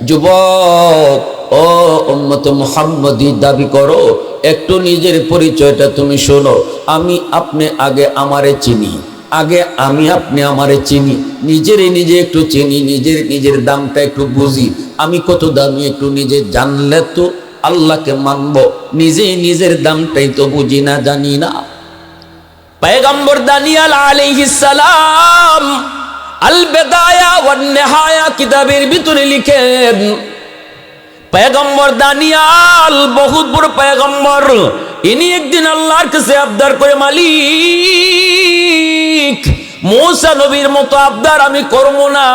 যুবক, ও উম্মত মুহাম্মদী দাবি করো, একটু নিজের পরিচয়টা তুমি শোনো। আমি আপনি আগে আমারে চিনি, আগে আমি আপনি আমারে চিনি, নিজে একটু চিনি, নিজের দামটা একটু বুঝি। আমি কত দামি একটু নিজে জানলে তো আল্লাহকে মানবো। নিজের দামটাই তো বুঝি না, জানি না। পয়গম্বর দানিয়েল আলাইহিস সালাম আল বিদায়া ওয়ান নিহায়া কিতাবের ভিতরে লিখেন, পয়গম্বর দানিয়েল বহুত বড় পয়গম্বর, ইনি একদিন আল্লাহর কাছে আবদার করে, মালিক মূসা নবীর মতো আবদার আমি করব না,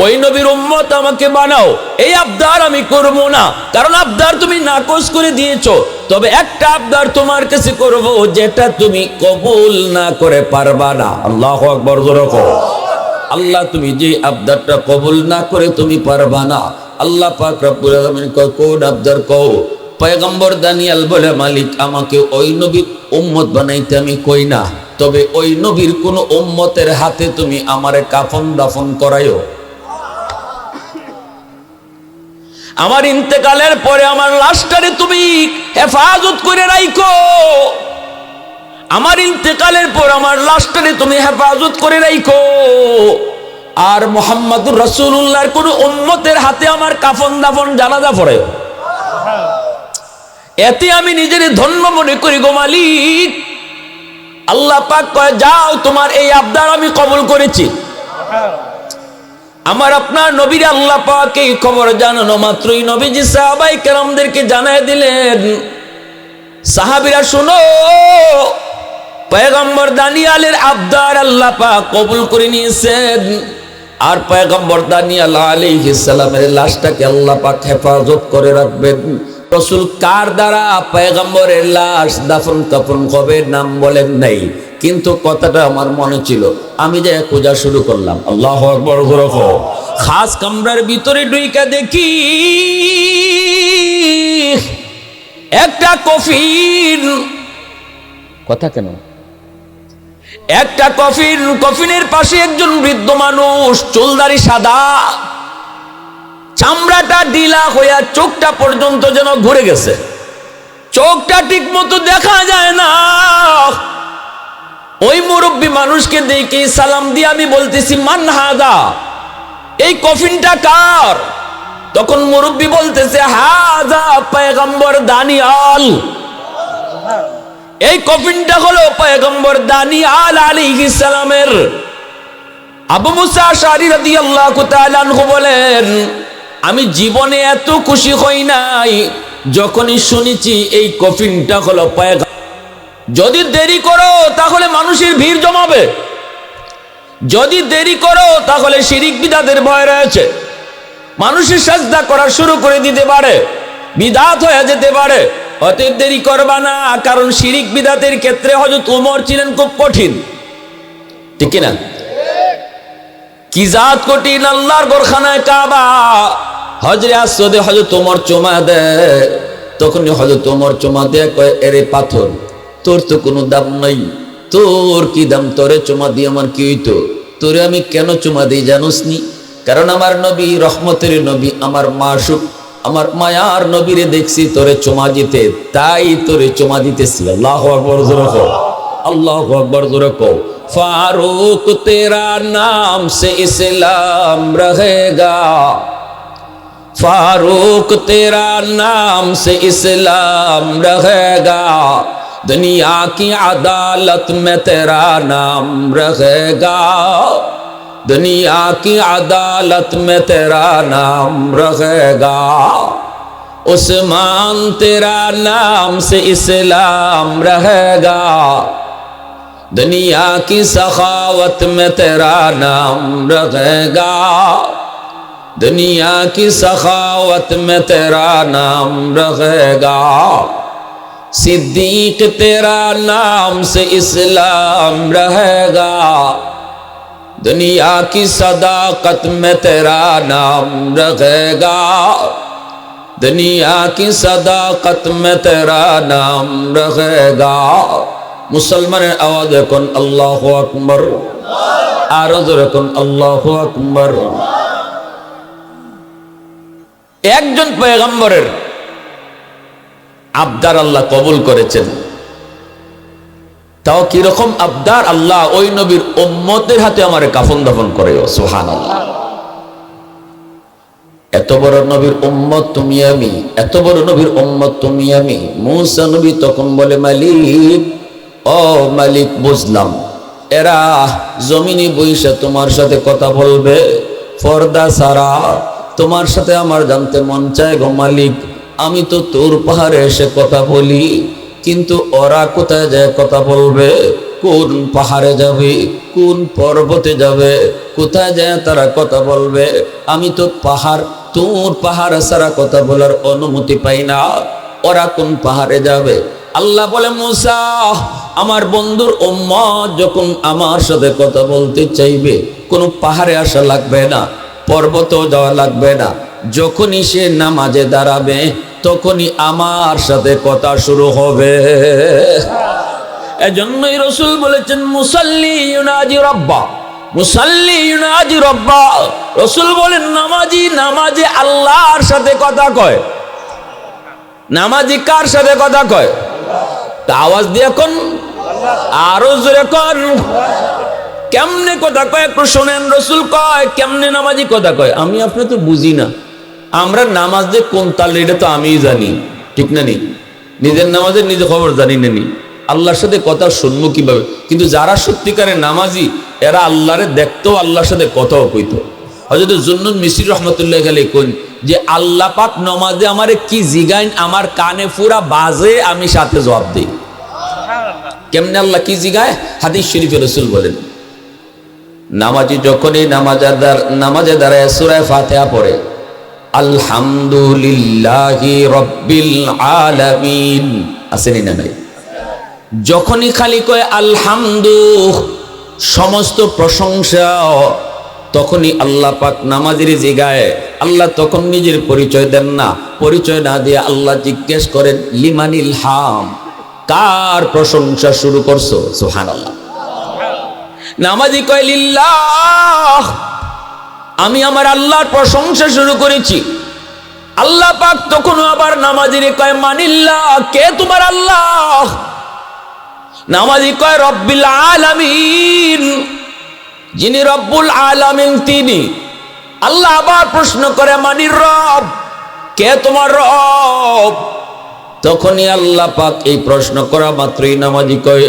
ওই নবীর উম্মত আমাকে বানাও, এই আবদার আমি করব না, কারণ আবদার তুমি নাকচ করে দিয়েছো। তবে একটা আবদার তোমার কাছে করব, যেটা তুমি কবুল না করে পারবা না। আল্লাহু আকবার, জোরে কও। আল্লাহ, তুমি যে আবদারটা কবুল না করে তুমি পারবা না, আল্লাহ পাক রব্বুল আলামিন কয়, কোন আবদার কও? পয়গম্বর দানিয়েল বলে, মালিক আমাকে ওই নবীর উম্মত বানাইতে আমি কই না, তবে ওই নবীর কোন উম্মতের হাতে তুমি আমারে কাফন দাফন করাইও। আমার ইন্তেকালের পরে আমার লাশটারে তুমি হেফাজত করে রাখো, আমার ইন্তেকালের পর আমার লাশটারে তুমি হেফাজত করে রাখো, আর মুহাম্মদুর রাসূলুল্লাহর কোন উম্মতের হাতে আমার কাফন দাফন জানাজা পড়ে, এতে আমি নিজের ধন্য মনে করি গো মালিক। আল্লাহ পাক কয়, যাও তোমার এই আবদার আমি কবুল করেছি। আমার আপনার নবীর আল্লাহ পাক এই খবর জানানো মাত্রই নবীজি সাহাবায়ে কেরামদেরকে জানায় দিলেন, সাহাবীরা শুনো, পয়গম্বর দানিয়েলের আবদার আল্লাহ পাক কবুল করে নিয়েছেন, আর পয়গম্বর দানিয়েল আলাইহিস সালামের লাশটাকে আল্লাহ পাক হেফাজত করে রাখবেন। রাসূল কার দ্বারা পয়গম্বরের লাশ দাফন কাফন হবে নাম বলেন নাই, কিন্তু কথাটা আমার মনে ছিল, আমি যে খোঁজা শুরু করলাম। আল্লাহু আকবার, জোরে কও। খাস কামরার ভিতরে ঢুইকা দেখি একটা কফিন। কথা কেন? একটা কফিন, কফিনের পাশে একজন বৃদ্ধ মানুষ, চুলদারি সাদা, চামড়াটা ঢিলা হইয়া চোখটা পর্যন্ত যেন ঘুরে গেছে, চোখটা ঠিক মতো দেখা যায় না। ওই মুরব্বী মানুষকে দেখে সালাম দিয়ে আমি বলতেছি, মান হাদা, এই কফিনটা কার? তখন মুরব্বী বলতেছে, হাদা পয়গম্বর দানিয়েল, এই কফিনটা হলো পয়গম্বর দানিয়েল আলাইহিস সালামের। আবু মুসা আশআরী রাদিয়াল্লাহু তাআলা আনহু বলেন, আমি জীবনে এত খুশি হই নাই যখনই শুনেছি এই কফিনটা হলো পয়গম্বর। যদি দেরি করো তাহলে মানুষের ভিড় জমাবে, যদি দেরি করো তাহলে শিরিক বিদআতের ভয় রয়েছে, মানুষের সাজদা করা শুরু করে দিতে পারে, বিদআত হয়ে যেতে পারে। অতএব দেরি করবা না, কারণ শিরিক বিদআতের ক্ষেত্রে হযরত ওমর ছিলেন খুব কঠিন, ঠিক কি না? কি জাত কঠিন! আল্লাহর ঘরখানায় কাবা, হজরে আসওয়াদে হযরত ওমর চুমা দেয়, তখনই হযরত ওমর চুমা দেয়, কয়, এরে পাথর, তোর তো কোনো দাম নাই, তোর কি দাম? তোরে চুমা দিয়ে আমার কি হইতো? তোরে আমি কেন চুমা দিই জানোস নি? কারণ আমার নবী রহমতের নবী, আমার মাসুক, আমার মায়ার নবীরে দেখছি তোরে চুমা দিতে, তাই তোরে চুমা দিতেছি। আল্লাহু আকবার, জোরে কও। আল্লাহু আকবার, জোরে কও। फारूक तेरा नाम से इस्लाम रहेगा, फारूक तेरा नाम से इस्लाम रहेगा, दुनिया की अदालत में तेरा नाम रहेगा, दुनिया की अदालत में तेरा नाम रहेगा, उस्मान तेरा नाम से इस्लाम रहेगा, दुनिया की सखावत में तेरा नाम रहेगा, दुनिया की सखावत में तेरा नाम रहेगा, सिद्दीक तेरा नाम से इस्लाम रहेगा, दुनिया की सदाकत में तेरा नाम रहेगा, दुनिया की सदाकत में तेरा नाम रहेगा। मुसलमाনের আওয়াজ এখন আল্লাহু আকবার, আরো জোরে এখন আল্লাহু আকবার। একজন পয়গম্বরের আবদার আল্লাহ কবুল করেছেন। তাও কিরকম আবদার? আল্লাহ ওই নবীর উম্মতের হাতে আমারে কাফন দাফন করে। সুবহানাল্লাহ। এত বড় নবীর উম্মত তুমি আমি, এত বড় নবীর উম্মত তুমি আমি। মুসা নবী তখন বলে, মালিক, ও মালিক, বুঝলাম এরা জমিনে বইসা তোমার সাথে কথা বলবে পর্দা ছাড়া। তোমার সাথে আমার জানতে মন চায় গো মালিক। আমি তো তোর পাহাড়ে এসে কথা বলি, কিন্তু ওরা কোথায় যায় কথা বলবে? কোন পাহাড়ে যাবে, কোন পর্বতে যাবে, কোথায় যায় তারা কথা বলবে? আমি তো তোর পাহাড় ছাড়া কথা বলার অনুমতি পাই না। ওরা কোন পাহাড়ে যাবে? আল্লাহ বলে, মুসা, আমার বন্ধুর উম্মত যখন আমার সাথে কথা বলতে চাইবে, কোনো পাহাড়ে আসা লাগবে না, পর্বতেও যাওয়া লাগবে না। যখনই সে নামাজে দাঁড়াবে তখনই আমার সাথে কথা শুরু হবে। এজন্যই রাসূল বলেছেন, মুসাল্লি ইউনাজি রাব্বা, মুসাল্লি ইউনাজি রাব্বা। রাসূল বলেন, নামাজি নামাজে আল্লাহর সাথে কথা কয়। নামাজি কার সাথে কথা কয়? আওয়াজ দিয়ে কোন, আরো জোরে কোন। কেমনে কথা কয় একটু শোনেন। রাসূল কয়, কেমনে নামাজি কথা কয়? আমি আপনি তো বুঝি না। আমরা নামাজ যে কোন তালে এটা তো আমিই জানি, ঠিক না? নি নিজের নামাজের নিজে খবর জানি না। নি আল্লাহর সাথে কথা শুনবো কিভাবে? কিন্তু যারা সত্যিকারের নামাজি এরা আল্লাহরে দেখতেও আল্লাহর সাথে কথাও কইতো। হযরত জুন্নুন মিসরি রাহমাতুল্লাহি আলাইহি কইন যে আল্লাহ পাক নামাজে আমারে কি জিগাইন, আমার কানে পুরা বাজে, আমি সাথে জবাব দেই। কেমনে আল্লাহ কি জিগায়? হাদিস শরীফে রাসূল বলেন, নামাজি যখনই নামাজে দাঁড়ায় সূরা ফাতিহা পড়ে, আলহামদুলিল্লাহি রাব্বিল আলামিন, আসেনি না নাই? যখনই খালি কয় আলহামদু, সমস্ত প্রশংসা, তখনই আল্লাহ পাক নামাজের জিগায়। আল্লাহ তখন নিজের পরিচয় দেন না। পরিচয় না দিয়ে আল্লাহ জিজ্ঞেস করেন, লিমানিল হাম, কার প্রশংসা শুরু করছো? সুবহানাল্লাহ। নামাজি কয় লিল্লাহ, আমি আমার আল্লাহর প্রশংসা শুরু করেছি। আল্লাহ পাক তখন আবার নামাজিরে কয়, মানিল্লাহ, কে তোমার আল্লাহ? নামাজি কয়, রব্বিল আলামিন, যিনি রব্বুল আলামিন তিনি। আল্লাহ আবার প্রশ্ন করে, মানির রব, কে তোমার রব? তখনই আল্লাহ পাক এই প্রশ্ন করা মাত্রই নামাজি কয়,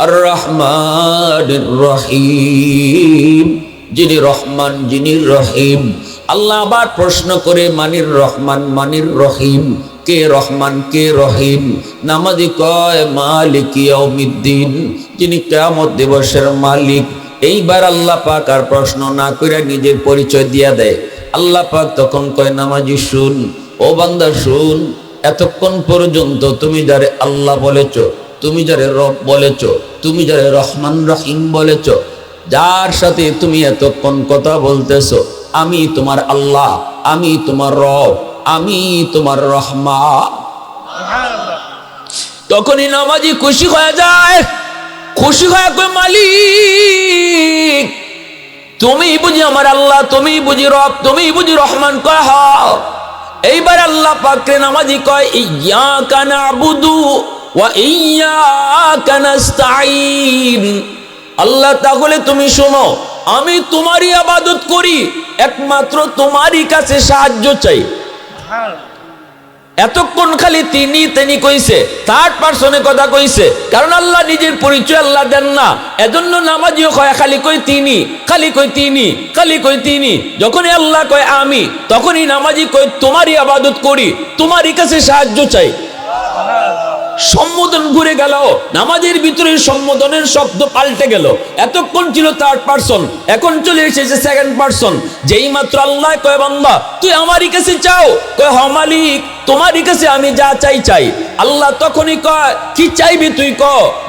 আর রহমানির রহিম, যিনি রহমান, যিনি রহিম। আল্লাহ আবার প্রশ্ন করে, মানির রহমান, মানির রহিম, কে রহমান, কে রহিম? নামাজি কয়, মালিক ইয়াউমিদ্দিন, যিনি কিয়ামত দিবসের মালিক। এইবার আল্লাহ পাক আর প্রশ্ন না করে নিজের পরিচয় দিয়া দেয়। আল্লাহ পাক তখন কয়, নামাজি শুন, ও বান্দা শুন, এতক্ষণ পর্যন্ত তুমি যারে আল্লাহ বলেছ, তুমি যারে রব বলেছ, তুমি যারে রহমান রহিম বলেছ, যার সাথে তুমি এতক্ষণ কথা বলতেছ, আমি তোমার আল্লাহ, আমি তোমার রব, আমি তোমার রহমান। তখনই নামাজি খুশি হয়ে যায়, খুশি হয়ে কয়, মালিক, তুমি বুঝি আমার আল্লাহ, তুমি বুঝি রব, তুমি বুঝি রহমান? কয় হ্যাঁ। এইবার আল্লাহ পাককে নামাজি কয়, ইয়্যাকা না'বুদু ওয়া ইয়্যাকা নাস্তাঈন। আল্লাহ, তাহলে তুমি শোনো, আমি তোমারই ইবাদত করি, একমাত্র তোমারই কাছে সাহায্য চাই। এতক্ষণ খালি তিনি তিনি কইছে, থার্ড পারসনে কথা কইছে, কারণ আল্লাহ নিজের পরিচয় আল্লাহ দেন না। এজন্য নামাজিও কয় খালি কই তিনি, খালি কই তিনি, খালি কই তিনি। যখনই আল্লাহ কয় আমি, তখনই নামাজি কয় তোমারই ইবাদত করি, তোমারই কাছে সাহায্য চাই। সম্বোধন ঘুরে গেল, নামাজের ভিতরে সম্বোধনের শব্দ পাল্টে গেল। এতক্ষণ ছিল থার্ড পারসন, এখন চলে এসেছে সেকেন্ড পারসন। যেই মাত্র আল্লাহ কয়, বান্দা তুই আমারই কাছে চাও, কয় হ মালিক, তোমারই কাছে আমি যা চাই চাই। আল্লাহ তখনই কয়, কি চাইবি তুই ক,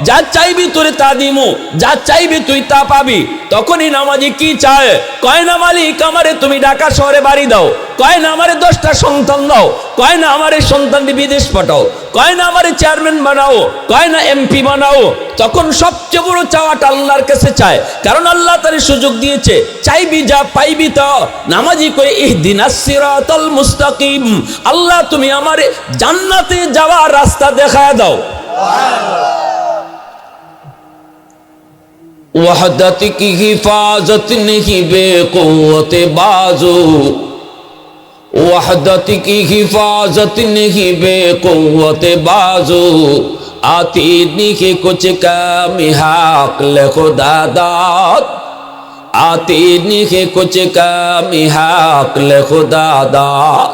যা চাইবি তোরে তা দিমু, যা চাইবি তুই তা পাবি। তখনই নামাজি কি চায়, কয় না মালিক আমারে তুমি ঢাকা শহরে বাড়ি দাও, কয় না আমারে 10টা সন্তান দাও, কয় না আমারে সন্তানটি বিদেশ পাঠাও, কয় না আমারে চেয়ারম্যান বানাও, কয় না এমপি বানাও। তখন সবচেয়ে বড় চাওয়াটা আল্লাহর কাছে চায়, কারণ আল্লাহ তার সুযোগ দিয়েছে, চাইবি যা পাইবি তা। নামাজি কই ইহদিনাস সিরাতাল মুস্তাকিম, আল্লাহ তুমি আমারে জান্নাতে যাওয়ার রাস্তা দেখায় দাও। ওয়াহদাত কি হিফাজত নেহি বেকুওত বাজু, वहदत की हिफाजत नहीं बेकुव्वत बाजू, आती नहीं कुछ कमी हक ले खुदा दाद, आती नहीं कुछ कमी हक ले खुदा दाद।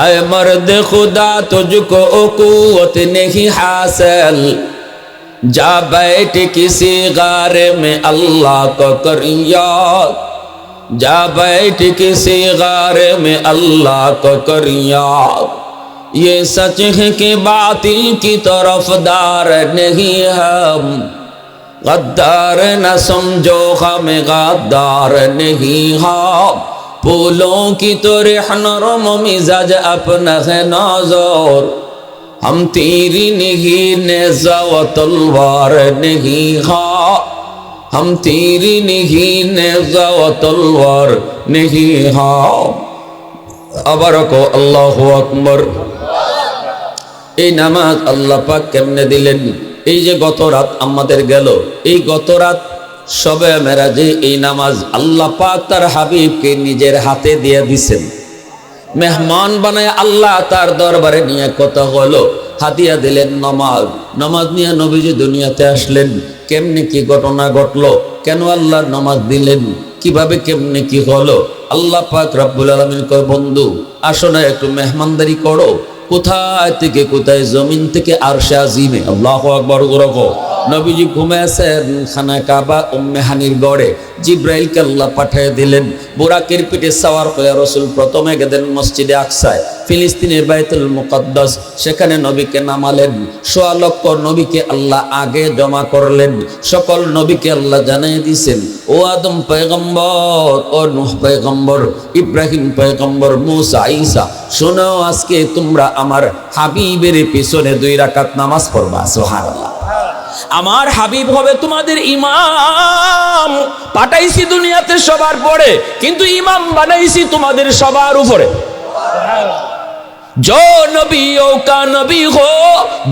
ऐ मर्द खुदा तुझको कुव्वत नहीं हासिल, जा बैठ किसी गारे में अल्लाह को कर याद, जा बैठ किसी गारे में अल्लाह को कर याद। ये सच है कि बातिल की तरफदार नहीं हम, गद्दार न समझो हमें गद्दार नहीं हम। फूलों की तो रहनुम मिजाज अपना है नौजर, हम तेरी नहीं नेज़ा व तलवार नहीं हम, हम तेरी नहीं नेज़ा व तलवार नहीं हाँ। আবারকো আল্লাহু আকবার। এই নামাজ আল্লাহ পাক কেমনে দিলেন? এই যে গত রাত আমাদের গেল, এই গত রাত শবে মেরাজে এই নামাজ আল্লাহ পাক তার হাবিবকে নিজের হাতে দিয়ে দিছেন। মেহমান বানায় আল্লাহ তার দরবারে নিয়ে কথা হলো, হাদিয়া দিলেন নামাজ। নামাজ নিয়ে নবীজি দুনিয়াতে আসলেন। কেমনে কি ঘটনা ঘটলো, কেন আল্লাহ নামাজ দিলেন, কিভাবে কেমনে কি হলো? আল্লাহ পাক রব্বুল আলামিন কয়, বন্ধু আসো না একটু মেহমানদারি করো। কোথায় থেকে কোথায়, জমিন থেকে আরশে আজিমে, আল্লাহু আকবার গরকো। নবীজি ঘুমে আছেন খানা কাবা উম্মে হানির গড়ে, জিব্রাইলকে আল্লাহ পাঠিয়ে দিলেন। বুরাকের পিঠে সাওয়ার হয়ে রাসূল প্রথমে গেলেন মসজিদে আকসায়, ফিলিস্তিনের বাইতুল মুকাদ্দাস। সেখানে নবীকে নামালেন। ১৬ লক্ষ নবীকে আল্লাহ আগে জমা করলেন। সকল নবীকে আল্লাহ জানিয়ে দিয়েছেন, ও আদম পয়গম্বর, ও নূহ পয়গম্বর, ইব্রাহিম পয়গম্বর, মুসা, ঈসা, শোনো আজকে তোমরা আমার হাবিবের পিছনে 2 রাকাত নামাজ পড়বা। সুবহানাল্লাহ। আমার হাবিব হবে তোমাদের ইমাম। পাঠাইছি দুনিয়াতে সবার পরে, কিন্তু ইমাম বানাইছি তোমাদের সবার উপরে। जो नबियों का नबी हो,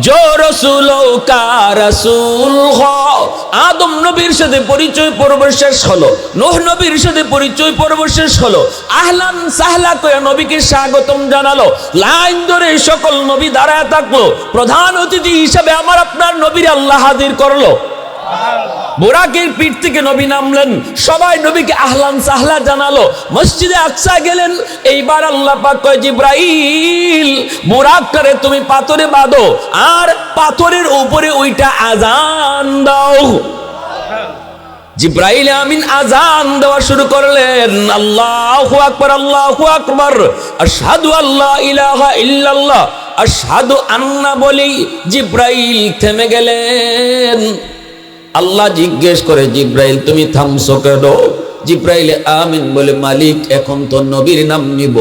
जो रसूलों का रसूल हो। आदम नबीर साथे परिचय पर्व शेष हलो, नूह नबीर साथे परिचय पर्व शेष हलो। आहलान साहला कया नबीके स्वागतम জানালো। লাইন ধরে সকল নবী দাঁড়ায় থাকলো। প্রধান অতিথি হিসেবে আমার আপনার নবীর আল্লাহ হাজির করলো। বুরাকের পিঠ থেকে নবী নামলেন, সবাই নবীকে আহলান সাহলা জানালো। মসজিদে আকসা গেলেন। এইবার আল্লাহ পাক কয়, জিব্রাইল বুরাকটারে তুমি পাথরে বাঁধো, আর পাথরের উপরে ওইটা আজান দাও। জিব্রাইল আমিন আজান দেওয়া শুরু করলেন। আল্লাহু আকবার, আল্লাহু আকবার, আশহাদু আল্লা ইলাহা ইল্লাল্লাহ, আশহাদু আন্না বলি জিব্রাইল থেমে গেলেন। আল্লাহ জিজ্ঞেস করে, জিব্রাইল তুমি থামছো কেন? জিব্রাইল আমিন বলে, মালিক এখন তো নবীর নাম নিব।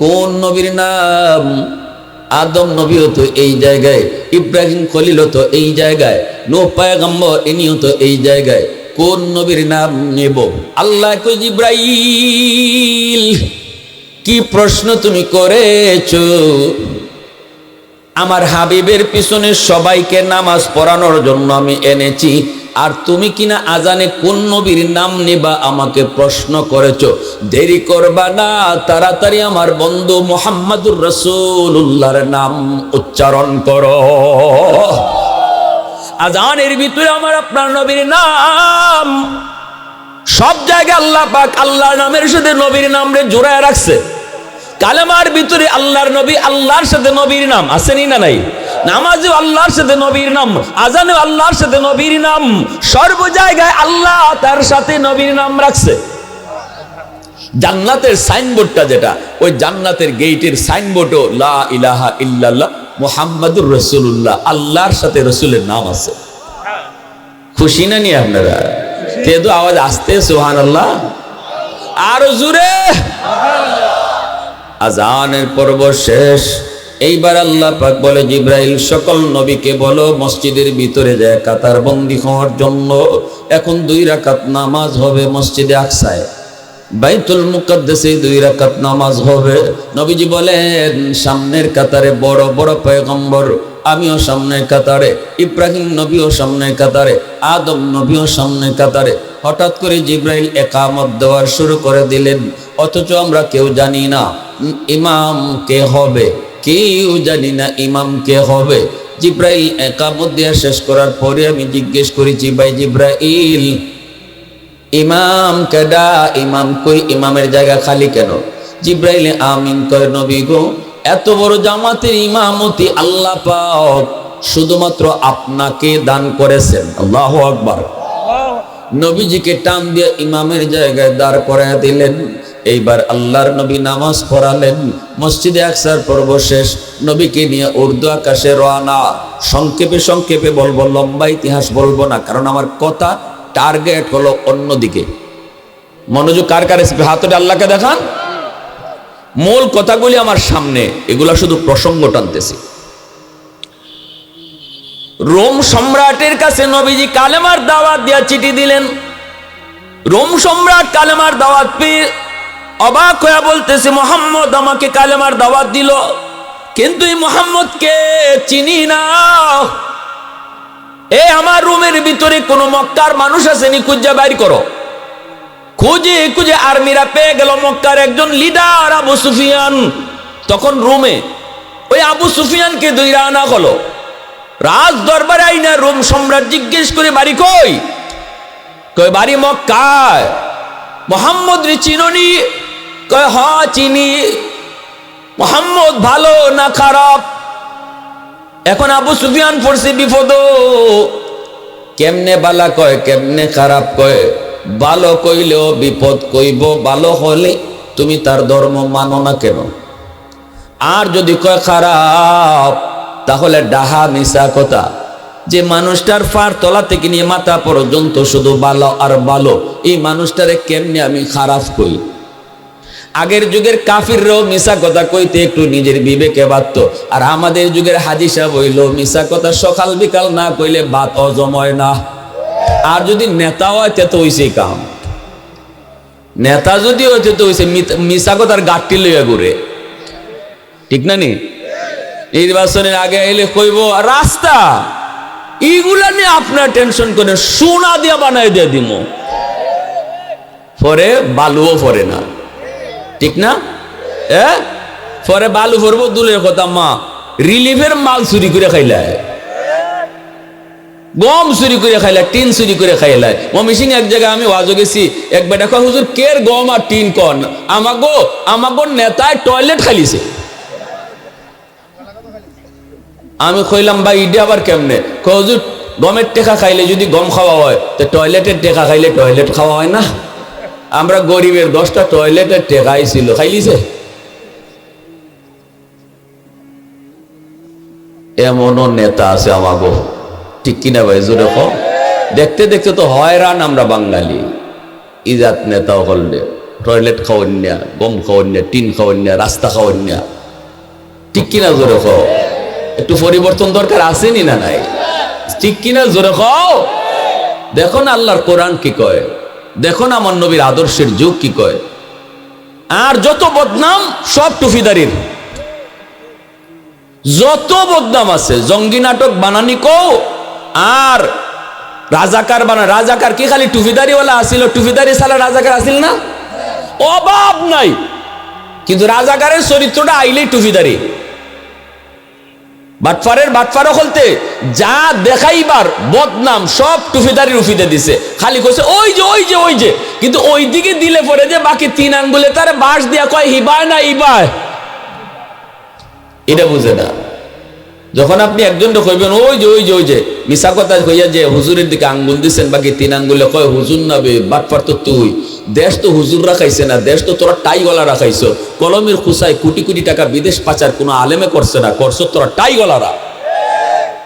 কোন নবীর নাম? আদম নবীও তো এই জায়গায়, ইব্রাহিম খলিল তো এই জায়গায়, নূহ পয়গম্বর ইনিও তো এই জায়গায়। কোন নবীর নাম নেব? আল্লাহ কই, জিব্রাইল কি প্রশ্ন তুমি করেছো? আমার হাবিবের পিছনে সবাইকে নামাজ পড়ানোর জন্য আমি এনেছি, আর তুমি কিনা আজানে কোন নবীর নাম নেবা আমাকে প্রশ্ন করেছো। দেরি করবা না, তাড়াতাড়ি আমার বন্ধু মুহাম্মাদুর রাসূলুল্লাহর নাম উচ্চারণ করো। আজানের ভিতরে আমার আপনার নবীর নাম। সব জায়গায় আল্লাহ পাক আল্লাহর নামের সাথে নবীর নামরে জোড়ায় রাখছে। কালেমার ভিতরে আল্লাহর নবী, আল্লাহর সাথে নবীর নাম আসেনি না নাই? নামাজে আল্লাহর সাথে নবীর নাম, আজানে আল্লাহর সাথে নবীর নাম, সর্ব জায়গায় আল্লাহ তার সাথে নবীর নাম রাখছে। জান্নাতের সাইনবোর্ডটা যেটা, ওই জান্নাতের গেটের সাইনবোর্ডও লা ইলাহা ইল্লাল্লাহ মুহাম্মাদুর রাসূলুল্লাহ, আল্লাহর সাথে রসুলের নাম আছে। খুশি না নি আপনারা? তেদু আওয়াজ আসতে সুবহানাল্লাহ, আর জোরে। আজানের পর্ব শেষ। এইবার আল্লাহ পাক বলে, জিব্রাইল সকল নবীকে বলো মসজিদের ভিতরে যায় কাতার বন্দী হওয়ার জন্য। এখন 2 রাকাত নামাজ হবে মসজিদে আকসায়, বাইতুল মুকাদ্দাসে 2 রাকাত নামাজ হবে। নবীজি বলেন, সামনের কাতারে বড় বড় পয়গম্বর, আমিও সামনের কাতারে, ইব্রাহিম নবীও সামনের কাতারে, আদম নবীও সামনের কাতারে। হঠাৎ করে জিব্রাইল একামত দেওয়ার শুরু করে দিলেন, অথচ আমরা কেউ জানি না ইমাম কে হবে, কেউ জানি না ইমাম কে হবে। জিব্রাইল একামত দেওয়া শেষ করার পরে আমি জিজ্ঞেস করেছি, ভাই জিব্রাইল, ইমাম কেডা, ইমাম কই, ইমামের জায়গা খালি কেন? জিব্রাইল আমিন কয়, নবী গো, এত বড় জামাতের ইমামতি আল্লাহ পাক শুধুমাত্র আপনাকে দান করেছেন। আল্লাহু আকবার। নবীজিকে টান দিয়ে ইমামের জায়গায় দাঁড় করায় দিলেন। এইবার আল্লাহর নবী নামাজ পড়ালেন। মসজিদে আকসার পর্ব শেষ। নবীকে নিয়ে উর্দু আকাশে রওনা। সংক্ষেপে সংক্ষেপে বলবো, লম্বা ইতিহাস বলবো না, কারণ আমার কথা টার্গেট হলো অন্যদিকে। মনোযোগ কার কার? হাতটা আল্লাহকে দেখান। মূল কথাগুলি আমার সামনে, এগুলা শুধু প্রসঙ্গ টানতেছি। রোম সম্রাটের কাছে নবীজি কালেমার দাওয়াত দিয়া চিঠি দিলেন। রোম সম্রাট কালেমার দাওয়াত পেয়ে অবাক হয়ে বলতেছে, মুহাম্মদ আমাকে কালেমার দাওয়াত দিল, কিন্তু এই মুহাম্মদকে চিনি না। এ আমার রুমের ভিতরে কোন মক্কার মানুষ আসেনি, খুঁজে বাইর করো। খুঁজে খুঁজে আর্মিরা পেয়ে গেল মক্কার একজন লিডার আবু সুফিয়ান। তখন রোমে ওই আবু সুফিয়ানকে ধইরা আনা হলো। রাজ দরবারে আইনা রোম সম্রাট জিজ্ঞেস করে, বাড়ি কই? কয় বাড়ি মক্কায়। মুহাম্মদ রে চিনোনি? কয় হ চিনি। মুহাম্মদ ভালো না খারাপ? এখন আবু সুফিয়ান পড়ছে বিপদ। কেমনে বালা কয়, কেমনে খারাপ কয়? ভালো কইলেও বিপদ কইব, ভালো হলে তুমি তার ধর্ম মানো না কেন? আর যদি কয় খারাপ, তাহলে ডাহা মিশা কথা। যে মানুষটার ফার তলা থেকে নিয়ে মাথা পর্যন্ত শুধু ভালো আর ভালো, এই মানুষটারে কেমনে আমি খারাপ কই? আগের যুগের কাফিররাও মিশা কথা কইতে একটু নিজের বিবেকে বাধ্য, আর আমাদের যুগের হাজী সাহেব হইল মিশা কথা সকাল বিকাল না কইলে বাত হজম হয় না। আর যদি নেতা হয় তে তো হইছেই কাম। নেতা যদি হইতে তো হইছে মিশা কথার গাঠটি লইয়া ঘুরে, ঠিক না নি? নির্বাচনের আগে এলে কইব রাস্তা, এইগুলা নিয়ে আপনার টেনশন করে সোনা দিয়া বানাই দিয়ে দিব, পরে বালুও পরে না, ঠিক না? পরে বালু ভরবো দুলের কথা, মা রিলিফের মাল চুরি করে খাইলায়, গম চুরি করে খাইলায়, টিন চুরি করে খাইলায়। মমিসিং এক জায়গায় আমি ওয়াজে গেছি, এক বেটা কয় হুজুর কের গম আর টিন কন? আমাগো নেতায় টয়লেট খাইলিছে। আমি কইলাম ভাই ইডে আবার কেমনে? কয় হুজুর গমের টেকা খাইলে যদি গম খাওয়া হয়, তো টয়লেটের টেকা খাইলে টয়লেট খাওয়া হয় না? আমরা গরিবের 10টা টয়লেটের টেকাই ছিল, খাইলিছে। এমনও নেতা আছে আমাগো, ঠিক কিনা ভাই জোরে কও? দেখতে দেখতে তো হয়রান আমরা বাঙালি। ইজাত নেতা হলে টয়লেট খাওয়ান না, গম খাওয়ান না, টিন খাওয়ান না, রাস্তা খাওয়ান না, ঠিক কিনা জোরে কও? একটু পরিবর্তন দরকার আসেনি না নাই? ঠিক কিনা জোরে কও? দেখো না আল্লাহর কোরআন কি কয়, দেখো না আমার নবীর আদর্শের যুগ কি কয়। আর যত বদনাম সব টুফিদারির, যত বদনাম আছে, জঙ্গি নাটক বানানি কও আর রাজাকার বানা। রাজাকার কি খালি টুফিদারিওয়ালা আসিল? টুফিদারি সালা রাজাকার আসিল না? অভাব নাই, কিন্তু রাজাকারের চরিত্রটা আইলেই টুফিদারি। বাটফারের বাটফারও খুলতে যা দেখাইবার বদনাম সব টুফিদারির উফিতে দিছে, খালি কইছে ওই যে ওই যে ওই যে, কিন্তু ওই দিকে দিলে পরে যে বাকি 3 আঙ্গুলে তারে বাঁশ দিয়া কয় হিবায় না ইবায়, এটা বুঝে না। যখন আপনি একজনটা কইবেন ওই যে মিশা কথা কইয়া যে হুজুরের দিকে আঙ্গুল দিচ্ছেন বাকি 3 আঙ্গুলে কয় হুজুর নাবে বাটপার তো তুই, দেশ তো হুজুর রাখাইছে না, দেশ তো তোরা টাই গলা রাখাইছো, কলমের খুসায় কোটি কোটি টাকা বিদেশ পাচার কোনো আলেমে করছে না, করছো তোরা টাই গলারা।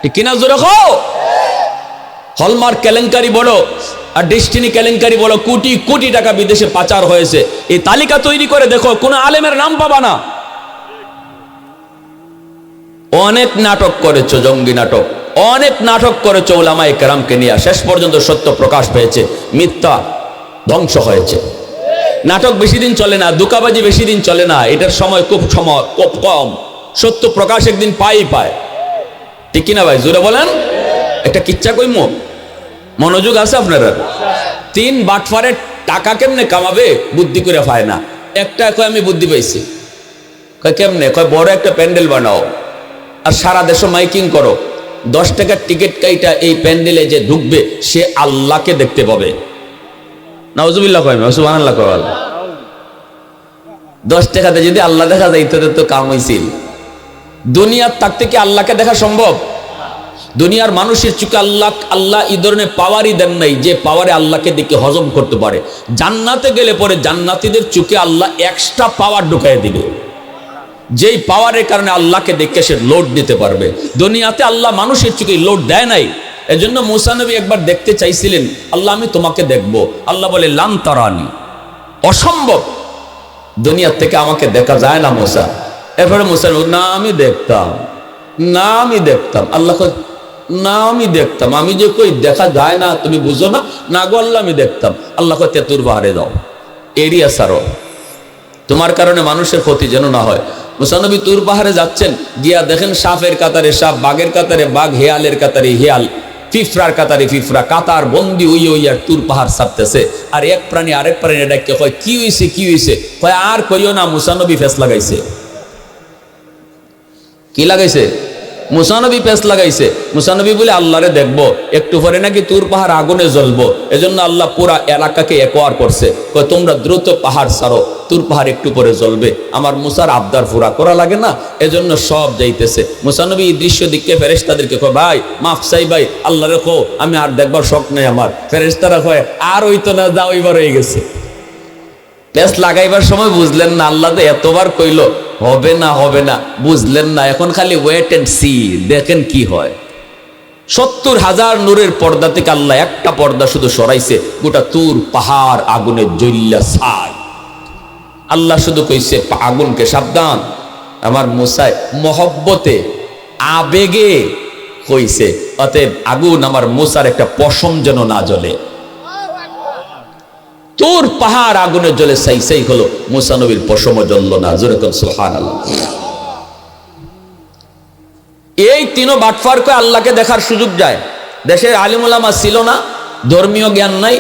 ঠিক কিনা জোরে খাও? হলমার্ক কেলেঙ্কারি বলো আর ডেস্টিনি কেলেঙ্কারি বলো, কোটি কোটি টাকা বিদেশে পাচার হয়েছে, এই তালিকা তৈরি করে দেখো, কোনো আলেমের নাম পাবা না। অনেক নাটক করেছো, জঙ্গি নাটক, অনেক নাটক করেছো উলামায়ে কেরামকে নিয়ে, শেষ পর্যন্ত সত্য প্রকাশ পেয়েছে, মিথ্যা ধ্বংস হয়েছে। নাটক বেশি দিন চলে না, দুকাবাজি বেশি দিন চলে না, এটার সময় খুব কম, সত্য প্রকাশ একদিন পায়। ঠিক কিনা ভাই, জোরে বলেন। একটা কিচ্ছা কইমো, মনোযোগ আছে আপনারা? 3 বাটফারের টাকা কেমনে কামাবে বুদ্ধি করে পায় না। একটা কয় আমি বুদ্ধি পাইছি, কয় কেমনে? কয় বড় একটা প্যান্ডেল বানাও আর সারা দেশে মাইকিং করো, 10 টাকার টিকিট কাইটা এই প্যান্ডেলে যে ঢুকবে সে আল্লাহকে দেখতে পাবে। নাউজুবিল্লাহ কয় না, সুবহানাল্লাহ কয়। 10 টাকাতে যদি আল্লাহ দেখা যায় তো কাম হইছিল। দুনিয়ার থাকতে কি আল্লাহকে দেখা সম্ভব? দুনিয়ার মানুষের চোখে আল্লাহ এই ধরনের পাওয়ারই দেন নাই যে পাওয়ারে আল্লাহকে দেখে হজম করতে পারে। জান্নাতে গেলে পরে জান্নাতীদের চোখে আল্লাহ এক্সট্রা পাওয়ার ঢুকাই দিবে, যেই পাওয়ারের কারণে আল্লাহকে দেখে সে লোড দিতে পারবে। দুনিয়াতে আল্লাহ মানুষের চোখে লোড দেয় নাই। এজন্য মুসা নবী একবার দেখতে চাইছিলেন, আল্লাহ আমি তোমাকে দেখবো। আল্লাহ বলে লান তারানি, অসম্ভব, দুনিয়ার থেকে আমাকে দেখা যায় না মুসা। এরপরে মুসা না আমি দেখতাম, না আমি দেখতাম। আল্লাহ না আমি দেখতাম, আমি যে কই দেখা যায় না তুমি বুঝো না, না গো আল্লাহ আমি দেখতাম। আল্লাহ কয় তেতুর পাহাড়ে যাও, এরিয়া সারো, তোমার কারণে মানুষের ক্ষতি যেন না হয়। মুসা নবী তুর পাহাড়ে যাচ্ছেন, গিয়া দেখেন সাপের কাতারে সাপ, বাঘের কাতারে বাঘ, হেয়ালের কাতারে হেয়াল, ফিফরার কাতারে ফিফরা, কাতার বন্দি ওই আর তুর পাহাড় ছাপতেছে। আর এক প্রাণী আরেক প্রাণী ডাকে কয় কি হইছে কি হইছে? কয় আর কইও না, মুসা নবী ফেস লাগাইছে। কি লাগাইছে? মুসা নবী পেস লাগাইছে। মুসা নবী বলে আল্লাহরে দেখবো, একটু পরে নাকি তুর পাহাড় আগুনে জ্বলবো। এজন্য আল্লাহ পুরা এলাকাকে একোয়ার করছে, কয় তোমরা দ্রুত পাহাড় ছাড়ো, তুর পাহাড় একটু পরে জ্বলবে। আমার মুসার আবদার পুরা করা লাগে না, এজন্য সব যাইতেছে। মুসা নবী এই দৃশ্য দিকে ফেরেশতাদেরকে কয় ভাই মাফ চাই ভাই, আল্লাহরে কো আমি আর দেখবার শখ নেই আমার। ফেরেশতারা কয় আর হইতো না, যা ওইবার হয়ে গেছে। পেস লাগাইবার সময় বুঝলেন না, আল্লাহ তো এতবার কইল হবে না হবে না, বুঝলেন না, এখন খালি ওয়েট এন্ড সি, দেখেন কি হয়। 70,000 নূরের পর্দা থেকে আল্লাহ একটা পর্দা শুধু সরাইছে, গোটা তুর পাহাড় আগুনে জ্বললা ছাই। আল্লাহ শুধু কইছে আগুনকে সাবধান। আমার মুসায় মহব্বতে আবেগে কইছে, অতএব আগুন আমার মুসার একটা পশম যেন না জ্বলে। তোর পাহাড় আগুনে জ্বলে সাই হলো, মুসা নবীর পশম জ্বলল না। জোরে কোন সুবহানাল্লাহ। এই 3 বাটফার কয় আল্লাহকে দেখার সুযোগ যায়। দেশের আলিম উলামা ছিল না, ধর্মীয় জ্ঞান নাই,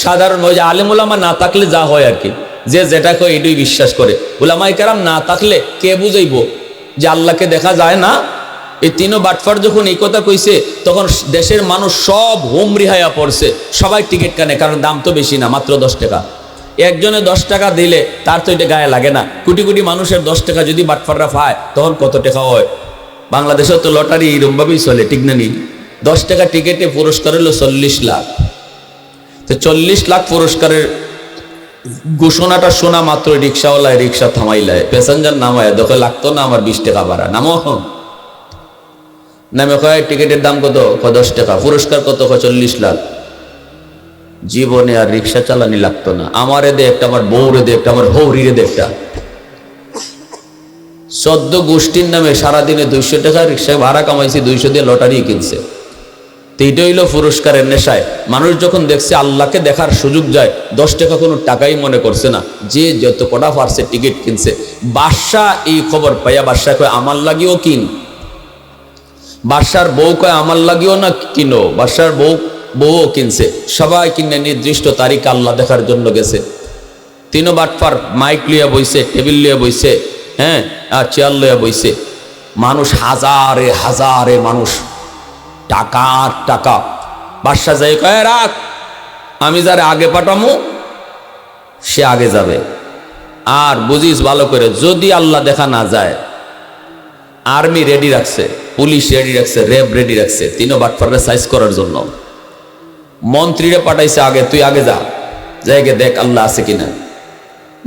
সাধারণ ওই যে আলিম উলামা না থাকলে যা হয় আর কি, যে যেটা কয় এটাই বিশ্বাস করে। উলামায়ে কেরাম না থাকলে কে বুঝাইব যে আল্লাহকে দেখা যায় না? এই 3 বাটফার যখন এই কথা কইছে, তখন দেশের মানুষ সব হুমরি হায়া পড়ছে, সবাই টিকিট কানে, কারণ দাম তো বেশি না, মাত্র 10 টাকা। একজনে 10 টাকা দিলে তার তো এটা গায়ে লাগে না। কোটি কোটি মানুষের 10 টাকা যদি বাটফাররা পায় তখন কত টাকা হয়? বাংলাদেশেও তো লটারি এইরকমভাবেই চলে, ঠিক না? 10 টাকা টিকিটে পুরস্কার হলো 40 লাখ। তো 40 লাখ পুরস্কারের ঘোষণাটা শোনা মাত্র রিক্সাওয়ালায় রিক্সা থামাইলায়, প্যাসেঞ্জার নামায়, দেখে লাগতো না আমার 20 টাকা ভাড়া, নামো। নামে কয় টিকিটের দাম কত? 10 টাকা। পুরস্কার কত? 40 লাখ। জীবনে আর রিক্সা চালানি লাগতো না। আমারে দে একটা, আমার বউরে দে একটা, আমার হৌরিরে দে একটা। 14 গোষ্ঠীর নামে সারাদিনে 200 টাকা রিক্সা ভাড়া কামাইছি, 200 দিয়ে লটারি কিনছে। তো এইটা হইল পুরস্কারের নেশায়। মানুষ যখন দেখছে আল্লাহকে দেখার সুযোগ যায়, 10 টাকা কোনো টাকাই মনে করছে না, যে যত কটা পারছে টিকিট কিনছে। বাদশা এই খবর পাইয়া বাদশা কয় আমার লাগিও কিন। বাদশার বউ কয় আমার লাগিও না কিনো। বাদশার বউও কিনছে, সবাই কিনে নির্দিষ্ট তারিখ আল্লাহ দেখার জন্য গেছে। 3 বাটফার মাইক লইয়া বইছে, টেবিল লইয়া বইছে, হ্যাঁ, আর চেয়ার লইয়া বইছে। মানুষ হাজারে হাজারে মানুষ, টাকা টাকা। বাদশা যাই কয় রাখ, আমি যারে আগে পাঠামো সে আগে যাবে। আর বুঝিস ভালো করে, যদি আল্লাহ দেখা না যায়, আর্মি রেডি রাখছে। পুলিশ রেডি রাখছে, র্যাব রেডি রাখছে, তিনও বাটপাররা সাইজ করার জন্য। মন্ত্রীরে পাঠাইছে, আগে তুই আগে যা, জায়গা দেখ আল্লাহ আছে কিনা।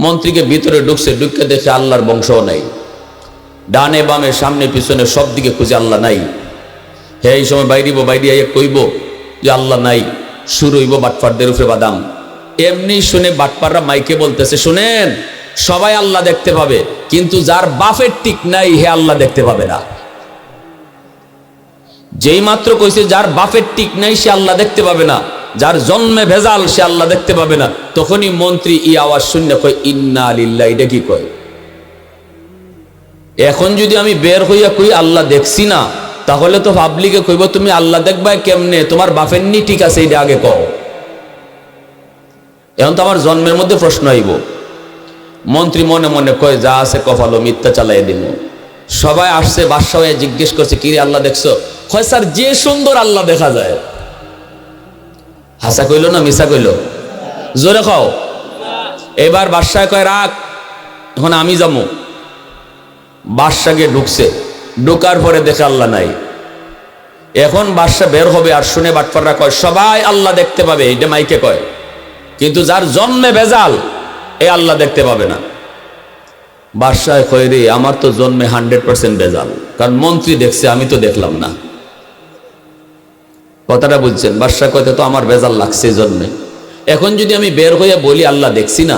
মন্ত্রীকে ভিতরে ঢুকছে, ঢুকে দেখে আল্লাহর বংশও নাই। ডানে বামে সামনে পিছনে সব দিকে খুঁজে আল্লাহ নাই। হ্যাঁ, এই সময় বাইরিব, বাইরে কইব যে আল্লাহ নাই, শুরু হইব বাটপারদের উপরে বাদাম। এমনি শুনে বাটপাররা মাইকে বলতেছে, শুনেন সবাই আল্লাহ দেখতে পাবে, কিন্তু যার বাফের ঠিক নাই হে আল্লাহ দেখতে পাবে না। যেই মাত্র কইছে যার বাফের ঠিক নাই সে আল্লাহ দেখতে পাবে না, যার জন্মে ভেজাল সে আল্লাহ দেখতে পাবে না, তখনই মন্ত্রী ই আওয়াজ শুনে কয় ইন্না লিল্লাহি। এটা কি কয়? এখন যদি আমি বের হইয়া কই আল্লাহ দেখছি না, তাহলে তো পাবলিকে কইব তুমি আল্লাহ দেখবা কেমনে, তোমার বাফের নি ঠিক আছে, এটা আগে কও। এখন তো আমার জন্মের মধ্যে প্রশ্ন আইব। মন্ত্রী মনে মনে কয় যা আছে কপালো মিথ্যা চালাই দিব। সবাই আসছে, বাদশা হয়ে জিজ্ঞেস করছে কি রে আল্লাহ দেখছো? কয় স্যার যে সুন্দর আল্লাহ দেখা যায়। হাসা কইল না মিশা কইল? জোরে খাও। এবার বাদশা কয় রাখ, এখন আমি যাবো। বাদশা গিয়ে ঢুকছে, ঢুকার পরে দেখে আল্লাহ নাই। এখন বাদশা বের হবে, আর শুনে বাটপাররা কয় সবাই আল্লাহ দেখতে পাবে, এটা মাইকে কয়, কিন্তু যার জন্মে ভেজাল এ আল্লাহ দেখতে পাবে না। বাদশাহ কয় রে আমার তো জন্মে 100% ভেজাল, কারণ মন্ত্রী দেখছে আমি তো দেখলাম না। কথাটা বুঝছেন? বাদশাহ কয় তো আমার ভেজাল লাগছে জন্মে। এখন যদি আমি বের হইয়া বলি আল্লাহ দেখছি না,